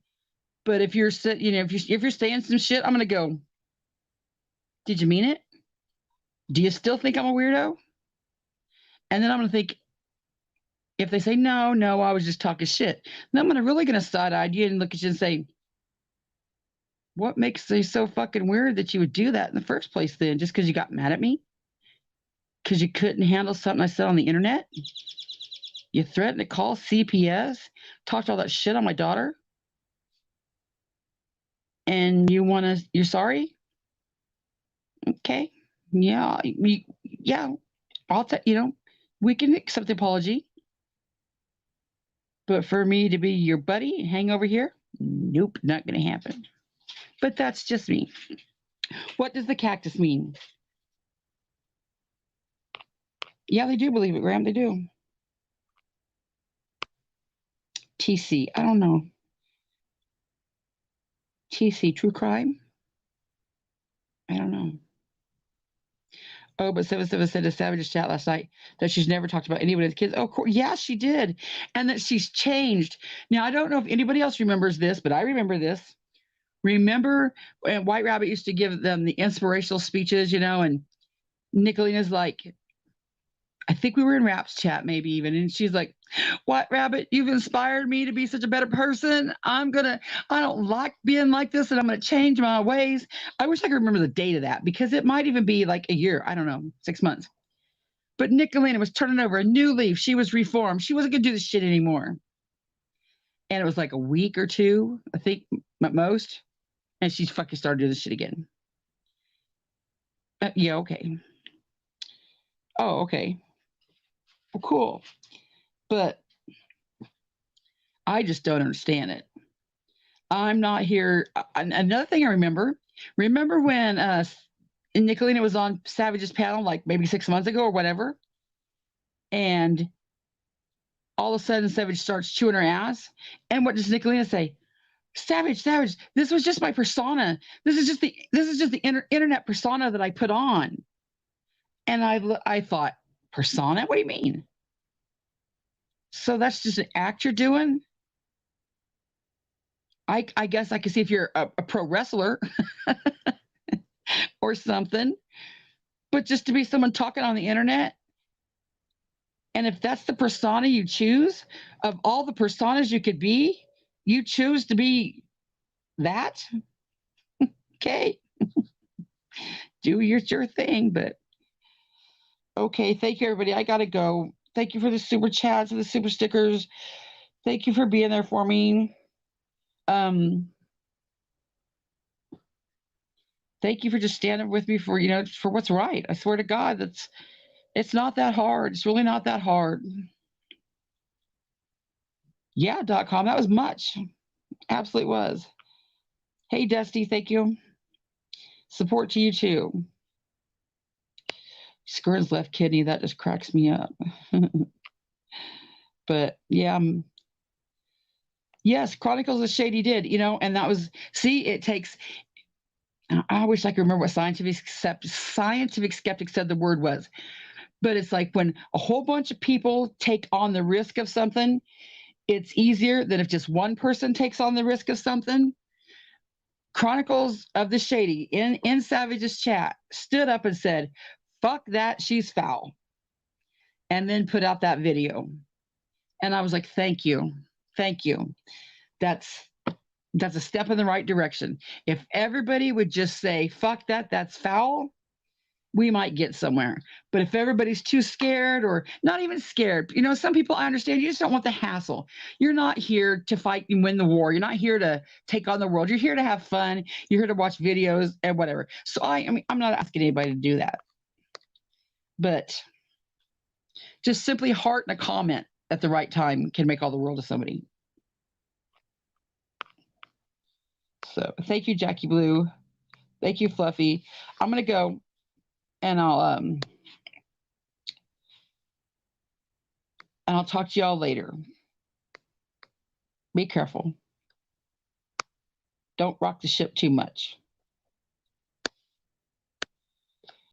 But if you're saying some shit, I'm gonna go, did you mean it? Do you still think I'm a weirdo? And then I'm gonna think, if they say no, I was just talking shit, then I'm really gonna side-eye you and look at you and say, what makes you so fucking weird that you would do that in the first place then? Just because you got mad at me? Because you couldn't handle something I said on the internet? You threatened to call CPS, talked all that shit on my daughter? And you're sorry? Okay. Yeah. We can accept the apology. But for me to be your buddy and hang over here, nope, not going to happen. But that's just me. What does the cactus mean? Yeah, they do believe it, Graham. They do. TC, I don't know. TC, true crime? I don't know. Oh, but 77 said to Savage's chat last night that she's never talked about anyone with kids. Oh, yeah, she did. And that she's changed. Now, I don't know if anybody else remembers this, but I remember this. Remember when White Rabbit used to give them the inspirational speeches, and Nicolina's like, I think we were in Rap's chat maybe even, and she's like, White Rabbit, you've inspired me to be such a better person. I don't like being like this, and I'm going to change my ways. I wish I could remember the date of that, because it might even be like a year. I don't know, 6 months. But Nicolina was turning over a new leaf. She was reformed. She wasn't going to do this shit anymore. And it was like a week or two, I think, at most. And she fucking started doing this shit again. Yeah, okay. Oh, okay. Well, cool. But I just don't understand it. I'm not here. Another thing I remember when Nicolina was on Savage's panel, like maybe 6 months ago or whatever, and all of a sudden Savage starts chewing her ass. And what does Nicolina say? Savage, this was just my persona. This is just the internet persona that I put on. And I thought, persona? What do you mean? So that's just an act you're doing? I guess I could see if you're a pro wrestler or something. But just to be someone talking on the internet, and if that's the persona you choose, of all the personas you could be, you choose to be that? Okay. Do your thing, but okay. Thank you, everybody. I got to go. Thank you for the super chats and the super stickers. Thank you for being there for me. Thank you for just standing with me for what's right. I swear to God, it's not that hard. It's really not that hard. Yeah.com. That was much. Absolutely was. Hey, Dusty, thank you. Support to you too. Skir's left kidney, that just cracks me up. But yeah, yes, Chronicles of Shady did, and that was, see, it takes, and I wish I could remember what scientific skeptic said the word was. But it's like when a whole bunch of people take on the risk of something, it's easier than if just one person takes on the risk of something. Chronicles of the Shady in Savage's chat stood up and said, "Fuck that, she's foul," and then put out that video. And I was like, thank you. That's a step in the right direction. If everybody would just say, fuck that, that's foul, we might get somewhere. But if everybody's too scared, or not even scared, some people, I understand, you just don't want the hassle. You're not here to fight and win the war. You're not here to take on the world. You're here to have fun. You're here to watch videos and whatever. So I mean, I'm not asking anybody to do that. But just simply heart and a comment at the right time can make all the world to somebody. So thank you, Jackie Blue. Thank you, Fluffy. I'm going to go and I'll talk to y'all later. Be careful. Don't rock the ship too much.